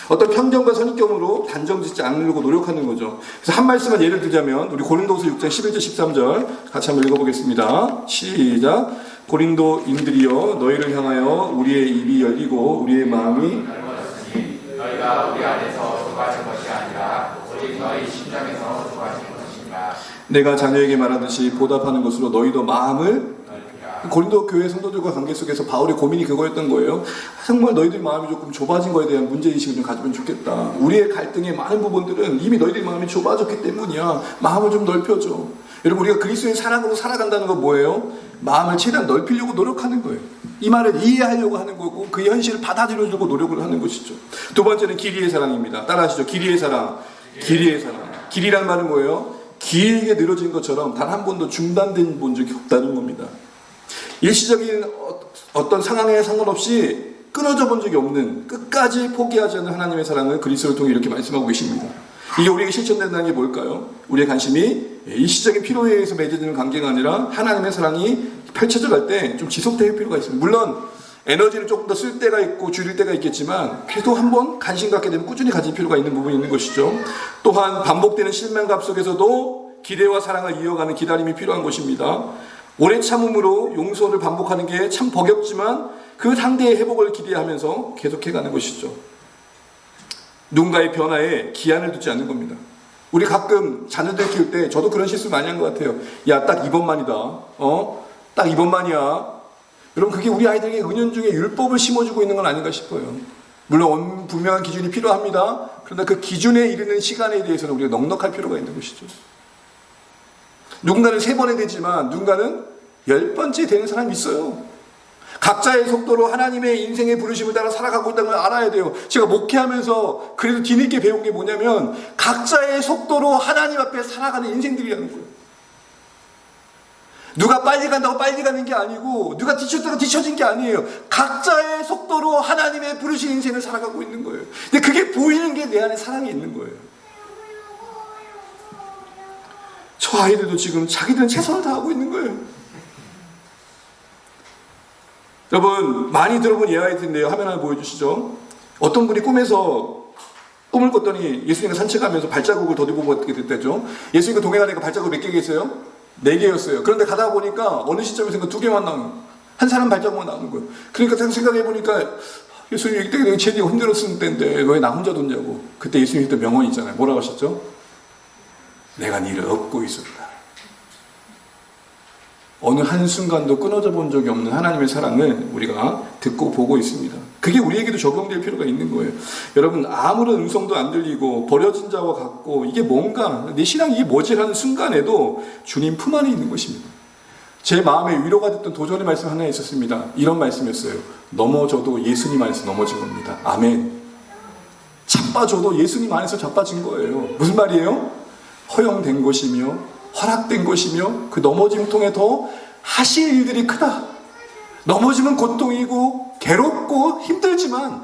Speaker 1: 어떤 편견과 선입견으로 단정짓지 않으려고 노력하는 거죠. 그래서 한 말씀을 예를 들자면 우리 고린도서 6장 11절 13절 같이 한번 읽어보겠습니다. 시작. 고린도인들이여 너희를 향하여 우리의 입이 열리고 우리의 마음이 너희가 우리 안에서 좁아진 것이 아니라 오직 너희 심장에서 좁아진 것입니다. 내가 자녀에게 말하듯이 보답하는 것으로 너희도 마음을 고린도 교회 성도들과 관계 속에서 바울의 고민이 그거였던 거예요. 정말 너희들 마음이 조금 좁아진 거에 대한 문제의식을 좀 가지면 좋겠다. 우리의 갈등의 많은 부분들은 이미 너희들 마음이 좁아졌기 때문이야. 마음을 좀 넓혀줘. 여러분, 우리가 그리스도의 사랑으로 살아간다는 건 뭐예요? 마음을 최대한 넓히려고 노력하는 거예요. 이 말을 이해하려고 하는 거고 그 현실을 받아들여주고 노력을 하는 것이죠. 두 번째는 길이의 사랑입니다. 따라하시죠. 길이의 사랑. 길이의 사랑. 길이란 말은 뭐예요? 길게 늘어진 것처럼 단 한 번도 중단된 본 적이 없다는 겁니다. 일시적인 어떤 상황에 상관없이 끊어져 본 적이 없는, 끝까지 포기하지 않는 하나님의 사랑을 그리스도를 통해 이렇게 말씀하고 계십니다. 이게 우리에게 실천된다는 게 뭘까요? 우리의 관심이 일시적인 필요에 의해서 맺어지는 관계가 아니라 하나님의 사랑이 펼쳐져 갈 때 좀 지속될 필요가 있습니다. 물론 에너지를 조금 더 쓸 때가 있고 줄일 때가 있겠지만 그래도 한번 관심 갖게 되면 꾸준히 가질 필요가 있는 부분이 있는 것이죠. 또한 반복되는 실망감 속에서도 기대와 사랑을 이어가는 기다림이 필요한 것입니다. 오래 참음으로 용서를 반복하는 게 참 버겁지만 그 상대의 회복을 기대하면서 계속해가는 것이죠. 누군가의 변화에 기한을 두지 않는 겁니다. 우리 가끔 자녀들 키울 때 저도 그런 실수 많이 한 것 같아요. 야, 딱 이번만이다. 딱 이번만이야. 여러분, 그게 우리 아이들에게 은연중에 율법을 심어주고 있는 건 아닌가 싶어요. 물론 분명한 기준이 필요합니다. 그러나 그 기준에 이르는 시간에 대해서는 우리가 넉넉할 필요가 있는 것이죠. 누군가는 3번에 되지만 누군가는 10번째 되는 사람이 있어요. 각자의 속도로 하나님의 인생의 부르심을 따라 살아가고 있다는 걸 알아야 돼요. 제가 목회하면서 그래도 뒤늦게 배운 게 뭐냐면 각자의 속도로 하나님 앞에 살아가는 인생들이라는 거예요. 누가 빨리 간다고 빨리 가는 게 아니고 누가 뒤쳤다고 뒤쳐진 게 아니에요. 각자의 속도로 하나님의 부르신 인생을 살아가고 있는 거예요. 근데 그게 보이는 게 내 안에 사랑이 있는 거예요. 저 아이들도 지금 자기들은 최선을 다하고 있는 거예요. 여러분, 많이 들어본 예화일 텐데요. 화면 하나 보여주시죠. 어떤 분이 꿈을 꿨더니 예수님과 산책하면서 발자국을 더디고 보게 됐다죠. 예수님과 동행하니까 발자국 몇 개겠어요? 4개였어요. 그런데 가다 보니까 어느 시점에서 2개만 나오는, 한 사람 발자국만 나오는 거예요. 그러니까 생각해보니까 예수님 이때 제일 힘들었을 때인데 왜 나 혼자 뒀냐고. 그때 예수님이 했던 명언이 있잖아요. 뭐라고 하셨죠? 내가 니를 업고 있었다. 어느 한순간도 끊어져 본 적이 없는 하나님의 사랑을 우리가 듣고 보고 있습니다. 그게 우리에게도 적용될 필요가 있는 거예요. 여러분, 아무런 음성도 안 들리고 버려진 자와 같고 이게 뭔가 내 신앙이 이게 뭐지 하는 순간에도 주님 품 안에 있는 것입니다. 제 마음에 위로가 됐던 도전의 말씀 하나 있었습니다. 이런 말씀이었어요. 넘어져도 예수님 안에서 넘어진 겁니다. 아멘. 자빠져도 예수님 안에서 자빠진 거예요. 무슨 말이에요? 허용된 것이며 허락된 것이며 그 넘어짐 통해 더 하실 일들이 크다. 넘어짐은 고통이고 괴롭고 힘들지만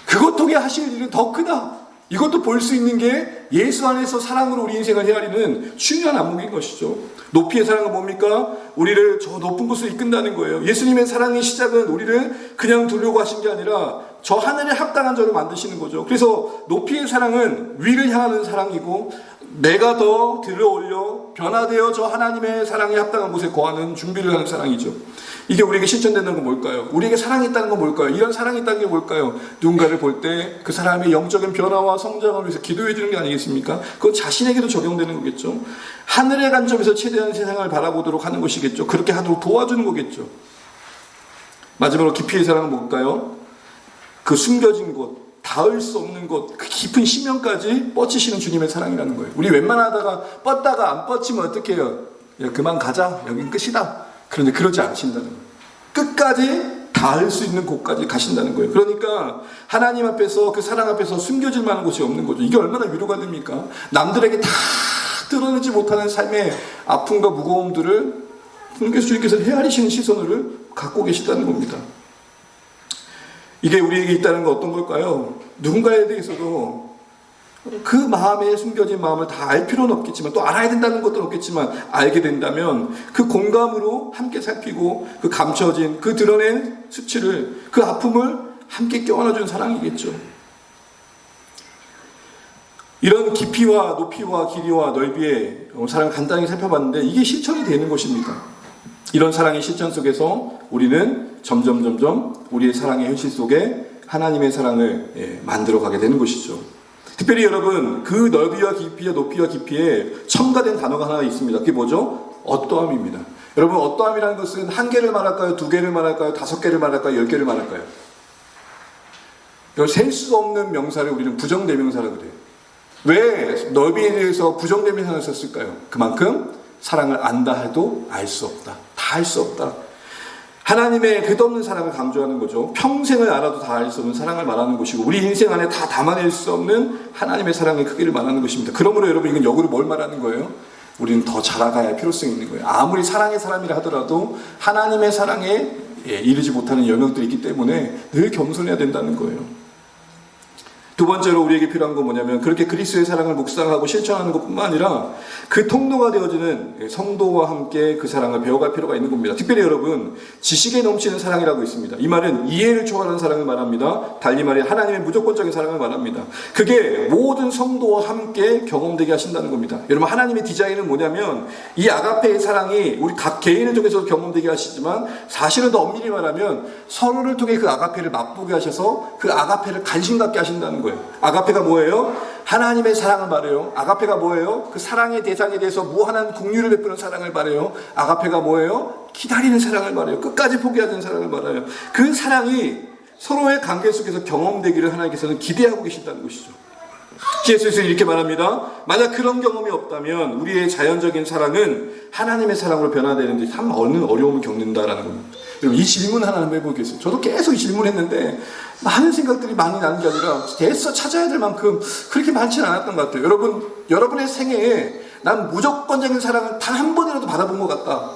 Speaker 1: 그것 통해 하실 일은 더 크다. 이것도 볼 수 있는 게 예수 안에서 사랑으로 우리 인생을 헤아리는 중요한 안목인 것이죠. 높이의 사랑은 뭡니까? 우리를 저 높은 곳으로 이끈다는 거예요. 예수님의 사랑의 시작은 우리를 그냥 두려고 하신 게 아니라 저 하늘에 합당한 자로 만드시는 거죠. 그래서 높이의 사랑은 위를 향하는 사랑이고 내가 더 들어올려 변화되어 저 하나님의 사랑에 합당한 곳에 거하는 준비를 하는 사랑이죠. 이게 우리에게 실천된다는 건 뭘까요? 우리에게 사랑이 있다는 건 뭘까요? 이런 사랑이 있다는 게 뭘까요? 누군가를 볼 때 그 사람의 영적인 변화와 성장을 위해서 기도해 주는 게 아니겠습니까? 그건 자신에게도 적용되는 거겠죠. 하늘의 관점에서 최대한 세상을 바라보도록 하는 것이겠죠. 그렇게 하도록 도와주는 거겠죠. 마지막으로 깊이의 사랑은 뭘까요? 그 숨겨진 곳, 닿을 수 없는 곳, 그 깊은 심령까지 뻗치시는 주님의 사랑이라는 거예요. 우리 웬만하다가 뻗다가 안 뻗치면 어떻게 해요? 야, 그만 가자. 여긴 끝이다. 그런데 그러지 않으신다는 거예요. 끝까지 닿을 수 있는 곳까지 가신다는 거예요. 그러니까 하나님 앞에서 그 사랑 앞에서 숨겨질 만한 곳이 없는 거죠. 이게 얼마나 위로가 됩니까? 남들에게 다 드러내지 못하는 삶의 아픔과 무거움들을 주님께서 헤아리시는 시선을 갖고 계시다는 겁니다. 이게 우리에게 있다는 건 어떤 걸까요? 누군가에 대해서도 그 마음에 숨겨진 마음을 다 알 필요는 없겠지만 또 알아야 된다는 것도 없겠지만 알게 된다면 그 공감으로 함께 살피고 그 감춰진 그 드러낸 수치를 그 아픔을 함께 껴안아준 사랑이겠죠. 이런 깊이와 높이와 길이와 넓이의 사랑을 간단히 살펴봤는데 이게 실천이 되는 것입니다. 이런 사랑의 실천 속에서 우리는 점점 우리의 사랑의 현실 속에 하나님의 사랑을 만들어가게 되는 것이죠. 특별히 여러분, 그 넓이와 깊이와 높이와 깊이에 첨가된 단어가 하나 있습니다. 그게 뭐죠? 어떠함입니다. 여러분, 어떠함이라는 것은 1개를 말할까요? 2개를 말할까요? 5개를 말할까요? 10개를 말할까요? 셀 수 없는 명사를 우리는 부정대명사라고 그래요. 왜 넓이에 대해서 부정대명사를 썼을까요? 그만큼 사랑을 안다 해도 알 수 없다. 다 알 수 없다. 하나님의 끝없는 사랑을 강조하는 거죠. 평생을 알아도 다 알 수 없는 사랑을 말하는 것이고 우리 인생 안에 다 담아낼 수 없는 하나님의 사랑의 크기를 말하는 것입니다. 그러므로 여러분 이건 역으로 뭘 말하는 거예요? 우리는 더 자라가야 할 필요성이 있는 거예요. 아무리 사랑의 사람이라 하더라도 하나님의 사랑에 이르지 못하는 영역들이 있기 때문에 늘 겸손해야 된다는 거예요. 두 번째로 우리에게 필요한 건 뭐냐면 그렇게 그리스도의 사랑을 묵상하고 실천하는 것뿐만 아니라 그 통로가 되어주는 성도와 함께 그 사랑을 배워갈 필요가 있는 겁니다. 특별히 여러분 지식에 넘치는 사랑이라고 있습니다. 이 말은 이해를 초월하는 사랑을 말합니다. 달리 말해 하나님의 무조건적인 사랑을 말합니다. 그게 모든 성도와 함께 경험되게 하신다는 겁니다. 여러분 하나님의 디자인은 뭐냐면 이 아가페의 사랑이 우리 각 개인을 통해서 경험되게 하시지만 사실은 더 엄밀히 말하면 서로를 통해 그 아가페를 맛보게 하셔서 그 아가페를 관심 갖게 하신다는 거예요. 아가페가 뭐예요? 하나님의 사랑을 말해요. 아가페가 뭐예요? 그 사랑의 대상에 대해서 무한한 긍휼을 베푸는 사랑을 말해요. 아가페가 뭐예요? 기다리는 사랑을 말해요. 끝까지 포기하지 않는 사랑을 말해요. 그 사랑이 서로의 관계 속에서 경험되기를 하나님께서는 기대하고 계신다는 것이죠. 예수께서는 이렇게 말합니다. 만약 그런 경험이 없다면 우리의 자연적인 사랑은 하나님의 사랑으로 변화되는데 참 어려움을 겪는다라는 겁니다. 여러분 이 질문 하나 한번 해보겠어요. 저도 계속 이 질문했는데 많은 생각들이 많이 나는 게 아니라 애써 찾아야 될 만큼 그렇게 많지는 않았던 것 같아요. 여러분의 생애에 난 무조건적인 사랑을 단 한 번이라도 받아본 것 같다.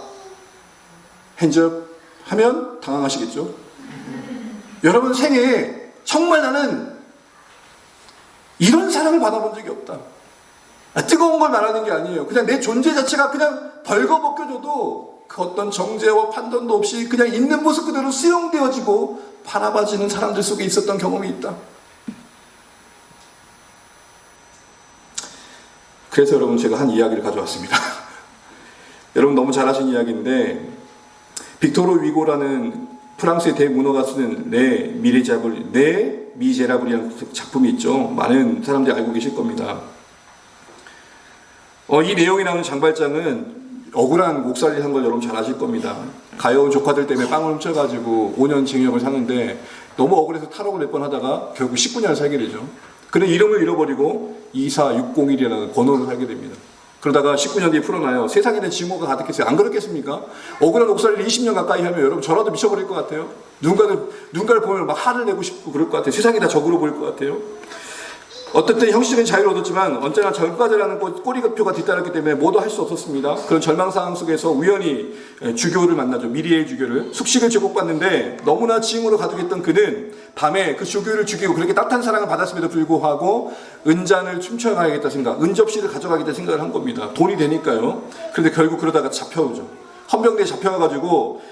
Speaker 1: 핸즈업 하면 당황하시겠죠. 여러분 생애에 정말 나는 이런 사랑을 받아본 적이 없다. 뜨거운 걸 말하는 게 아니에요. 그냥 내 존재 자체가 그냥 벌거벗겨져도 그 어떤 정죄와 판단도 없이 그냥 있는 모습 그대로 수용되어지고 바라봐지는 사람들 속에 있었던 경험이 있다. 그래서 여러분 제가 한 이야기를 가져왔습니다. 여러분 너무 잘 아시는 이야기인데 빅토르 위고라는 프랑스의 대문호가 쓰는 네 미제라블이라는 작품이 있죠. 많은 사람들이 알고 계실 겁니다. 이 내용이 나오는 장발장은 억울한 목살이를 한 걸 여러분 잘 아실 겁니다. 가여운 조카들 때문에 빵을 훔쳐가지고 5년 징역을 사는데 너무 억울해서 탈옥을 몇 번 하다가 결국 19년을 살게 되죠. 그는 이름을 잃어버리고 24601이라는 번호를 살게 됩니다. 그러다가 19년 뒤에 풀어나요. 세상에는 증오가 가득했어요. 안 그렇겠습니까? 억울한 옥살이를 20년 가까이 하면 여러분 저라도 미쳐버릴 것 같아요. 누군가를 보면 막 화를 내고 싶고 그럴 것 같아요. 세상이 다 적으로 보일 것 같아요. 어떻든 형식적인 자유를 얻었지만 언제나 절과제라는 꼬리표가 뒤따랐기 때문에 뭐도 할 수 없었습니다. 그런 절망 상황 속에서 우연히 주교를 만나죠. 미리엘 주교를. 숙식을 제공받는데 너무나 징후로 가득했던 그는 밤에 그 주교를 죽이고 그렇게 따뜻한 사랑을 받았음에도 불구하고 은잔을 훔쳐가야겠다 생각, 은접시를 가져가겠다 생각을 한 겁니다. 돈이 되니까요. 그런데 결국 그러다가 잡혀오죠. 헌병대에 잡혀가가지고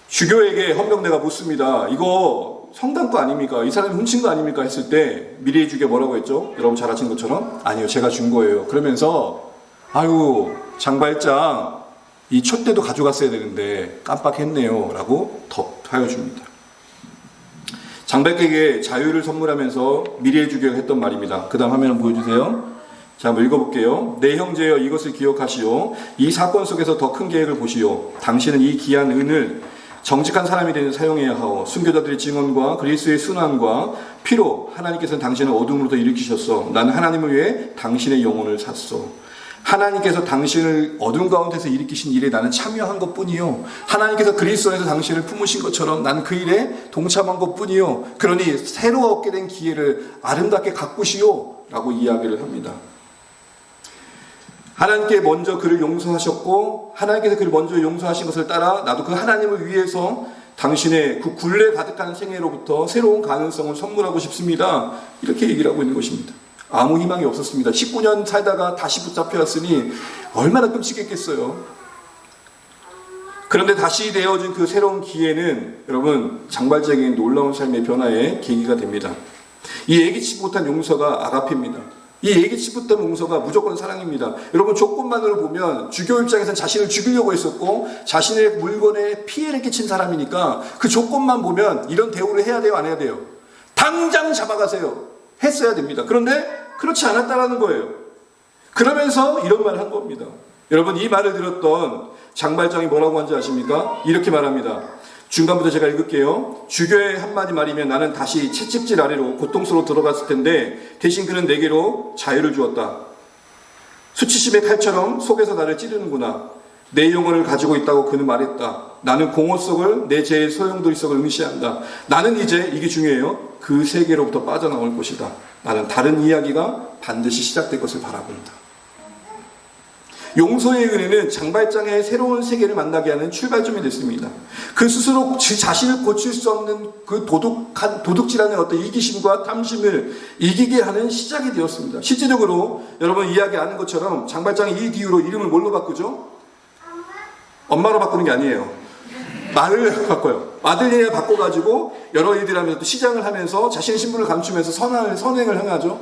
Speaker 1: 주교에게 헌병대가 묻습니다. 이거 성당 거 아닙니까? 이 사람이 훔친 거 아닙니까? 했을 때 미리의 주교 뭐라고 했죠? 여러분 잘 아시는 것처럼 아니요 제가 준 거예요. 그러면서 아유 장발장 이 촛대도 가져갔어야 되는데 깜빡했네요 라고 덕하여 줍니다. 장발에게 자유를 선물하면서 미리의 주교가 했던 말입니다. 그 다음 화면 한번 보여주세요. 자, 한번 읽어볼게요. 내 형제여 이것을 기억하시오. 이 사건 속에서 더 큰 계획을 보시오. 당신은 이 귀한 은을 정직한 사람이 되는 사용해야 하오. 순교자들의 증언과 그리스도의 순환과 피로 하나님께서는 당신을 어둠으로부터 일으키셨어. 나는 하나님을 위해 당신의 영혼을 샀어. 하나님께서 당신을 어둠 가운데서 일으키신 일에 나는 참여한 것뿐이요. 하나님께서 그리스도 안에서 당신을 품으신 것처럼 나는 그 일에 동참한 것뿐이요. 그러니 새로 얻게 된 기회를 아름답게 가꾸시오 라고 이야기를 합니다. 하나님께 먼저 그를 용서하셨고 하나님께서 그를 먼저 용서하신 것을 따라 나도 그 하나님을 위해서 당신의 그 굴레 가득한 생애로부터 새로운 가능성을 선물하고 싶습니다. 이렇게 얘기를 하고 있는 것입니다. 아무 희망이 없었습니다. 19년 살다가 다시 붙잡혀왔으니 얼마나 끔찍했겠어요. 그런데 다시 되어진 그 새로운 기회는 여러분 장발장의 놀라운 삶의 변화의 계기가 됩니다. 이 예기치 못한 용서가 아가페입니다. 이 예기치 못한 용서가 무조건 사랑입니다. 여러분 조건만으로 보면 주교 입장에서는 자신을 죽이려고 했었고 자신의 물건에 피해를 끼친 사람이니까 그 조건만 보면 이런 대우를 해야 돼요 안 해야 돼요? 당장 잡아가세요. 했어야 됩니다. 그런데 그렇지 않았다라는 거예요. 그러면서 이런 말을 한 겁니다. 여러분 이 말을 들었던 장발장이 뭐라고 한지 아십니까? 이렇게 말합니다. 중간부터 제가 읽을게요. 주교의 한마디 말이면 나는 다시 채찍질 아래로 고통스러워 들어갔을 텐데 대신 그는 내게로 자유를 주었다. 수치심의 칼처럼 속에서 나를 찌르는구나. 내 영혼을 가지고 있다고 그는 말했다. 나는 공허속을 내 죄의 소용돌이 속을 응시한다. 나는 이제, 이게 중요해요, 그 세계로부터 빠져나올 것이다. 나는 다른 이야기가 반드시 시작될 것을 바라본다. 용서의 은혜는 장발장의 새로운 세계를 만나게 하는 출발점이 됐습니다. 그 스스로 자신을 고칠 수 없는 그 도둑질하는 어떤 이기심과 탐심을 이기게 하는 시작이 되었습니다. 실제적으로 여러분 이야기 아는 것처럼 장발장이 이 뒤로 이름을 뭘로 바꾸죠? 엄마로 바꾸는 게 아니에요. 마들레나로 바꿔요. 마들레나 바꿔가지고 여러 일들 하면서 또 시장을 하면서 자신의 신분을 감추면서 선행을 행하죠.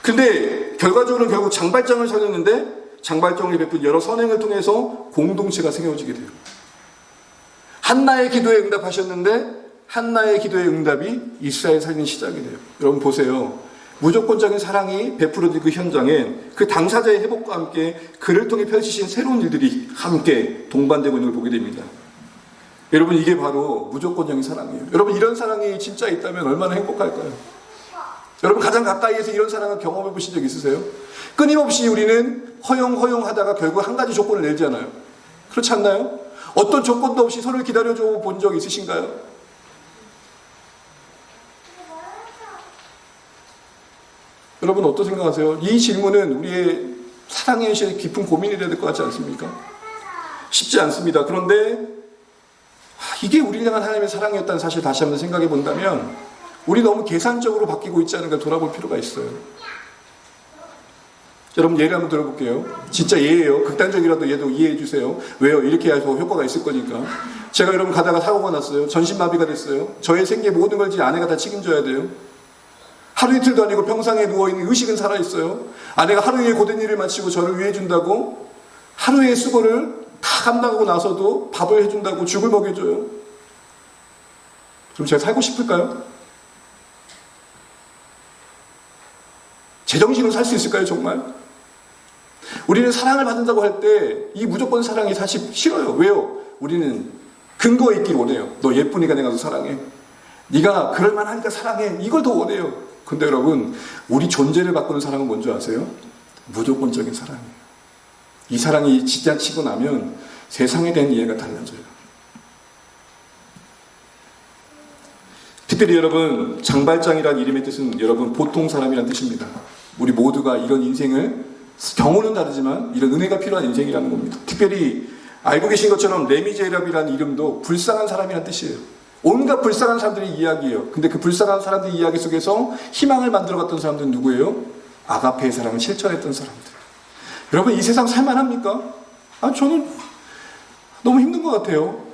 Speaker 1: 근데 결과적으로는 결국 장발장을 살렸는데 장발장이 베푼 여러 선행을 통해서 공동체가 세워지게 돼요. 한나의 기도에 응답하셨는데 한나의 기도의 응답이 이스라엘 살린 시작이 돼요. 여러분 보세요. 무조건적인 사랑이 베풀어진 그 현장에 그 당사자의 회복과 함께 그를 통해 펼치신 새로운 일들이 함께 동반되고 있는 걸 보게 됩니다. 여러분 이게 바로 무조건적인 사랑이에요. 여러분 이런 사랑이 진짜 있다면 얼마나 행복할까요? 여러분 가장 가까이에서 이런 사랑을 경험해 보신 적 있으세요? 끊임없이 우리는 허용하다가 결국 한 가지 조건을 내잖아요. 그렇지 않나요? 어떤 조건도 없이 서로를 기다려줘 본 적 있으신가요? 여러분 어떻게 생각하세요? 이 질문은 우리의 사랑의 깊은 고민이 돼야 될 것 같지 않습니까? 쉽지 않습니다. 그런데 이게 우리를 향한 하나님의 사랑이었다는 사실 다시 한번 생각해 본다면 우리 너무 계산적으로 바뀌고 있지 않은가 돌아볼 필요가 있어요. 여러분 예를 한번 들어볼게요. 진짜 예예요. 극단적이라도 얘도 이해해 주세요. 왜요? 이렇게 해야 더 효과가 있을 거니까. 제가 여러분 가다가 사고가 났어요. 전신마비가 됐어요. 저의 생계 모든 걸 이제 아내가 다 책임져야 돼요. 하루 이틀도 아니고 평상에 누워있는 의식은 살아있어요. 아내가 하루 위에 고된 일을 마치고 저를 위해 준다고 하루의 수고를 다 감당하고 나서도 밥을 해준다고 죽을 먹여줘요. 그럼 제가 살고 싶을까요? 제정신으로 살 수 있을까요, 정말? 우리는 사랑을 받는다고 할 때 이 무조건 사랑이 사실 싫어요. 왜요? 우리는 근거에 있길 원해요. 너 예쁘니까 내가 너 사랑해. 네가 그럴만하니까 사랑해. 이걸 더 원해요. 근데 여러분 우리 존재를 바꾸는 사랑은 뭔지 아세요? 무조건적인 사랑이에요. 이 사랑이 지나치고 나면 세상에 대한 이해가 달라져요. 특별히 여러분 장발장이라는 이름의 뜻은 여러분 보통 사람이라는 뜻입니다. 우리 모두가 이런 인생을 경우는 다르지만 이런 은혜가 필요한 인생이라는 겁니다. 특별히 알고 계신 것처럼 레미제라블이라는 이름도 불쌍한 사람이라는 뜻이에요. 온갖 불쌍한 사람들의 이야기예요. 근데 그 불쌍한 사람들의 이야기 속에서 희망을 만들어갔던 사람들은 누구예요? 아가페의 사랑을 실천했던 사람들. 여러분 이 세상 살만합니까? 저는 너무 힘든 것 같아요.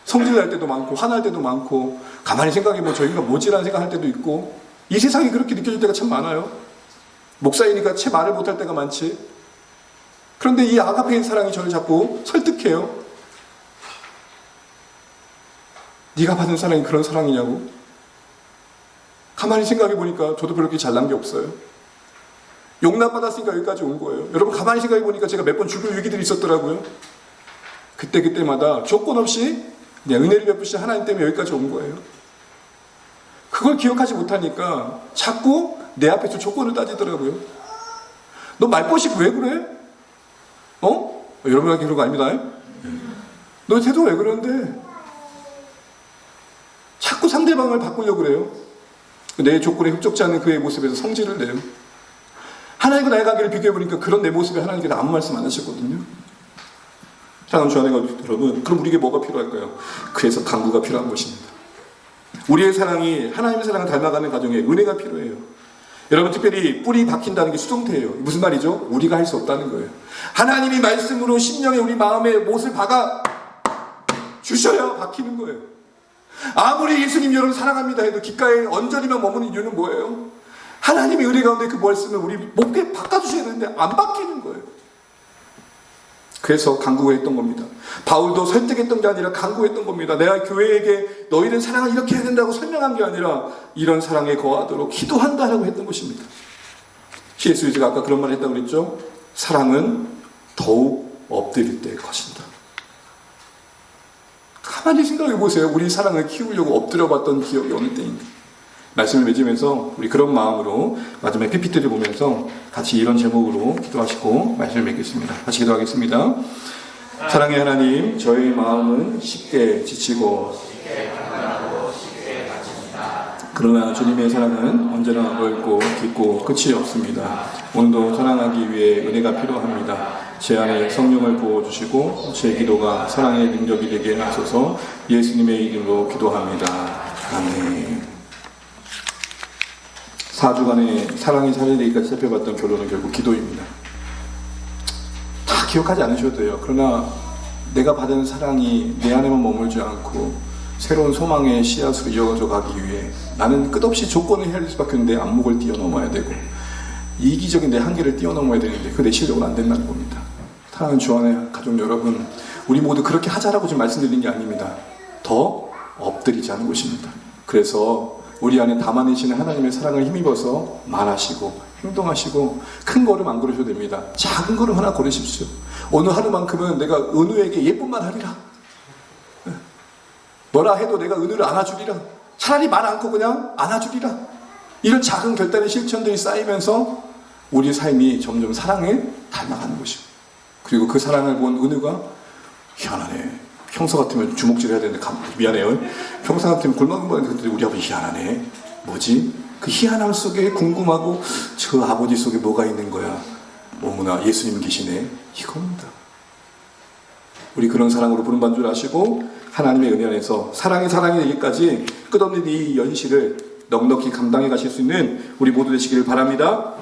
Speaker 1: 성질날 때도 많고 화날 때도 많고 가만히 생각해보면 저 인간 뭐지라는 생각할 때도 있고 이 세상이 그렇게 느껴질 때가 참 많아요. 목사이니까 채 말을 못할 때가 많지. 그런데 이 아가페의 사랑이 저를 자꾸 설득해요. 네가 받은 사랑이 그런 사랑이냐고. 가만히 생각해보니까 저도 그렇게 잘난 게 없어요. 용납받았으니까 여기까지 온 거예요. 여러분 가만히 생각해보니까 제가 몇 번 죽을 위기들이 있었더라고요. 그때마다 조건 없이 그냥 은혜를 베푸신 하나님 때문에 여기까지 온 거예요. 그걸 기억하지 못하니까 자꾸 내 앞에서 조건을 따지더라고요. 너 말벗이 왜 그래? 여러분에게 그런 거 아닙니다. 너 태도 왜 그러는데? 자꾸 상대방을 바꾸려고 그래요. 내 조건에 흡족지 않는 그의 모습에서 성질을 내요. 하나님과 나의 관계를 비교해보니까 그런 내 모습에 하나님께서 아무 말씀 안 하셨거든요. 사랑하는 주안의 여러분, 그럼 우리에게 뭐가 필요할까요? 그래서 강구가 필요한 것입니다. 우리의 사랑이 하나님의 사랑을 닮아가는 과정에 은혜가 필요해요. 여러분 특별히 뿌리 박힌다는 게 수동태예요. 무슨 말이죠? 우리가 할 수 없다는 거예요. 하나님이 말씀으로 심령에 우리 마음에 못을 박아 주셔야 박히는 거예요. 아무리 예수님 여러분 사랑합니다 해도 귓가에 언저리만 머무는 이유는 뭐예요? 하나님의 은혜 가운데 그 말씀을 우리 목에 박아주셔야 되는데 안 박히는 거예요. 그래서 간구했던 겁니다. 바울도 설득했던 게 아니라 간구했던 겁니다. 내가 교회에게 너희는 사랑을 이렇게 해야 된다고 설명한 게 아니라 이런 사랑에 거하도록 기도한다라고 했던 것입니다. C.S. 루이스가 아까 그런 말 했다고 그랬죠? 사랑은 더욱 엎드릴 때의 것이다. 가만히 생각해 보세요. 우리 사랑을 키우려고 엎드려 봤던 기억이 어느 때인가. 말씀을 맺으면서 우리 그런 마음으로 마지막에 PPT를 보면서 같이 이런 제목으로 기도하시고 말씀을 맺겠습니다. 같이 기도하겠습니다. 사랑의 하나님, 저희 마음은 쉽게 지치고 그러나 주님의 사랑은 언제나 넓고 깊고 끝이 없습니다. 오늘도 사랑하기 위해 은혜가 필요합니다. 제 안에 성령을 부어주시고 제 기도가 사랑의 능력이 되게 하소서. 예수님의 이름으로 기도합니다. 아멘. 4주간의 사랑이 살리기까지 살펴봤던 결론은 결국 기도입니다. 다 기억하지 않으셔도 돼요. 그러나 내가 받은 사랑이 내 안에만 머물지 않고 새로운 소망의 씨앗으로 이어져 가기 위해 나는 끝없이 조건을 헤아릴 수밖에 없는데 안목을 뛰어넘어야 되고 이기적인 내 한계를 뛰어넘어야 되는데 그 내 실력은 안 된다는 겁니다. 사랑하는 주 안의 가족 여러분, 우리 모두 그렇게 하자라고 지금 말씀드리는 게 아닙니다. 더 엎드리자는 것입니다. 그래서 우리 안에 담아내시는 하나님의 사랑을 힘입어서 말하시고 행동하시고 큰 걸음 안 걸으셔도 됩니다. 작은 걸음 하나 걸으십시오. 오늘 하루만큼은 내가 은우에게 예쁜 말 하리라. 뭐라 해도 내가 은우를 안아주리라. 차라리 말 않고 그냥 안아주리라. 이런 작은 결단의 실천들이 쌓이면서 우리 삶이 점점 사랑을 닮아가는 것이고, 그리고 그 사랑을 본 은우가 희한하네. 평소 같으면 주먹질 해야 되는데 미안해요. 평소 같으면 굴먹거리는데 우리 아버지 희한하네. 뭐지? 그 희한함 속에 궁금하고 저 아버지 속에 뭐가 있는 거야. 어머나 예수님 계시네. 이겁니다. 우리 그런 사랑으로 부름받은 줄 아시고 하나님의 은혜 안에서 사랑이 되기까지 끝없는 이 연실을 넉넉히 감당해 가실 수 있는 우리 모두 되시기를 바랍니다.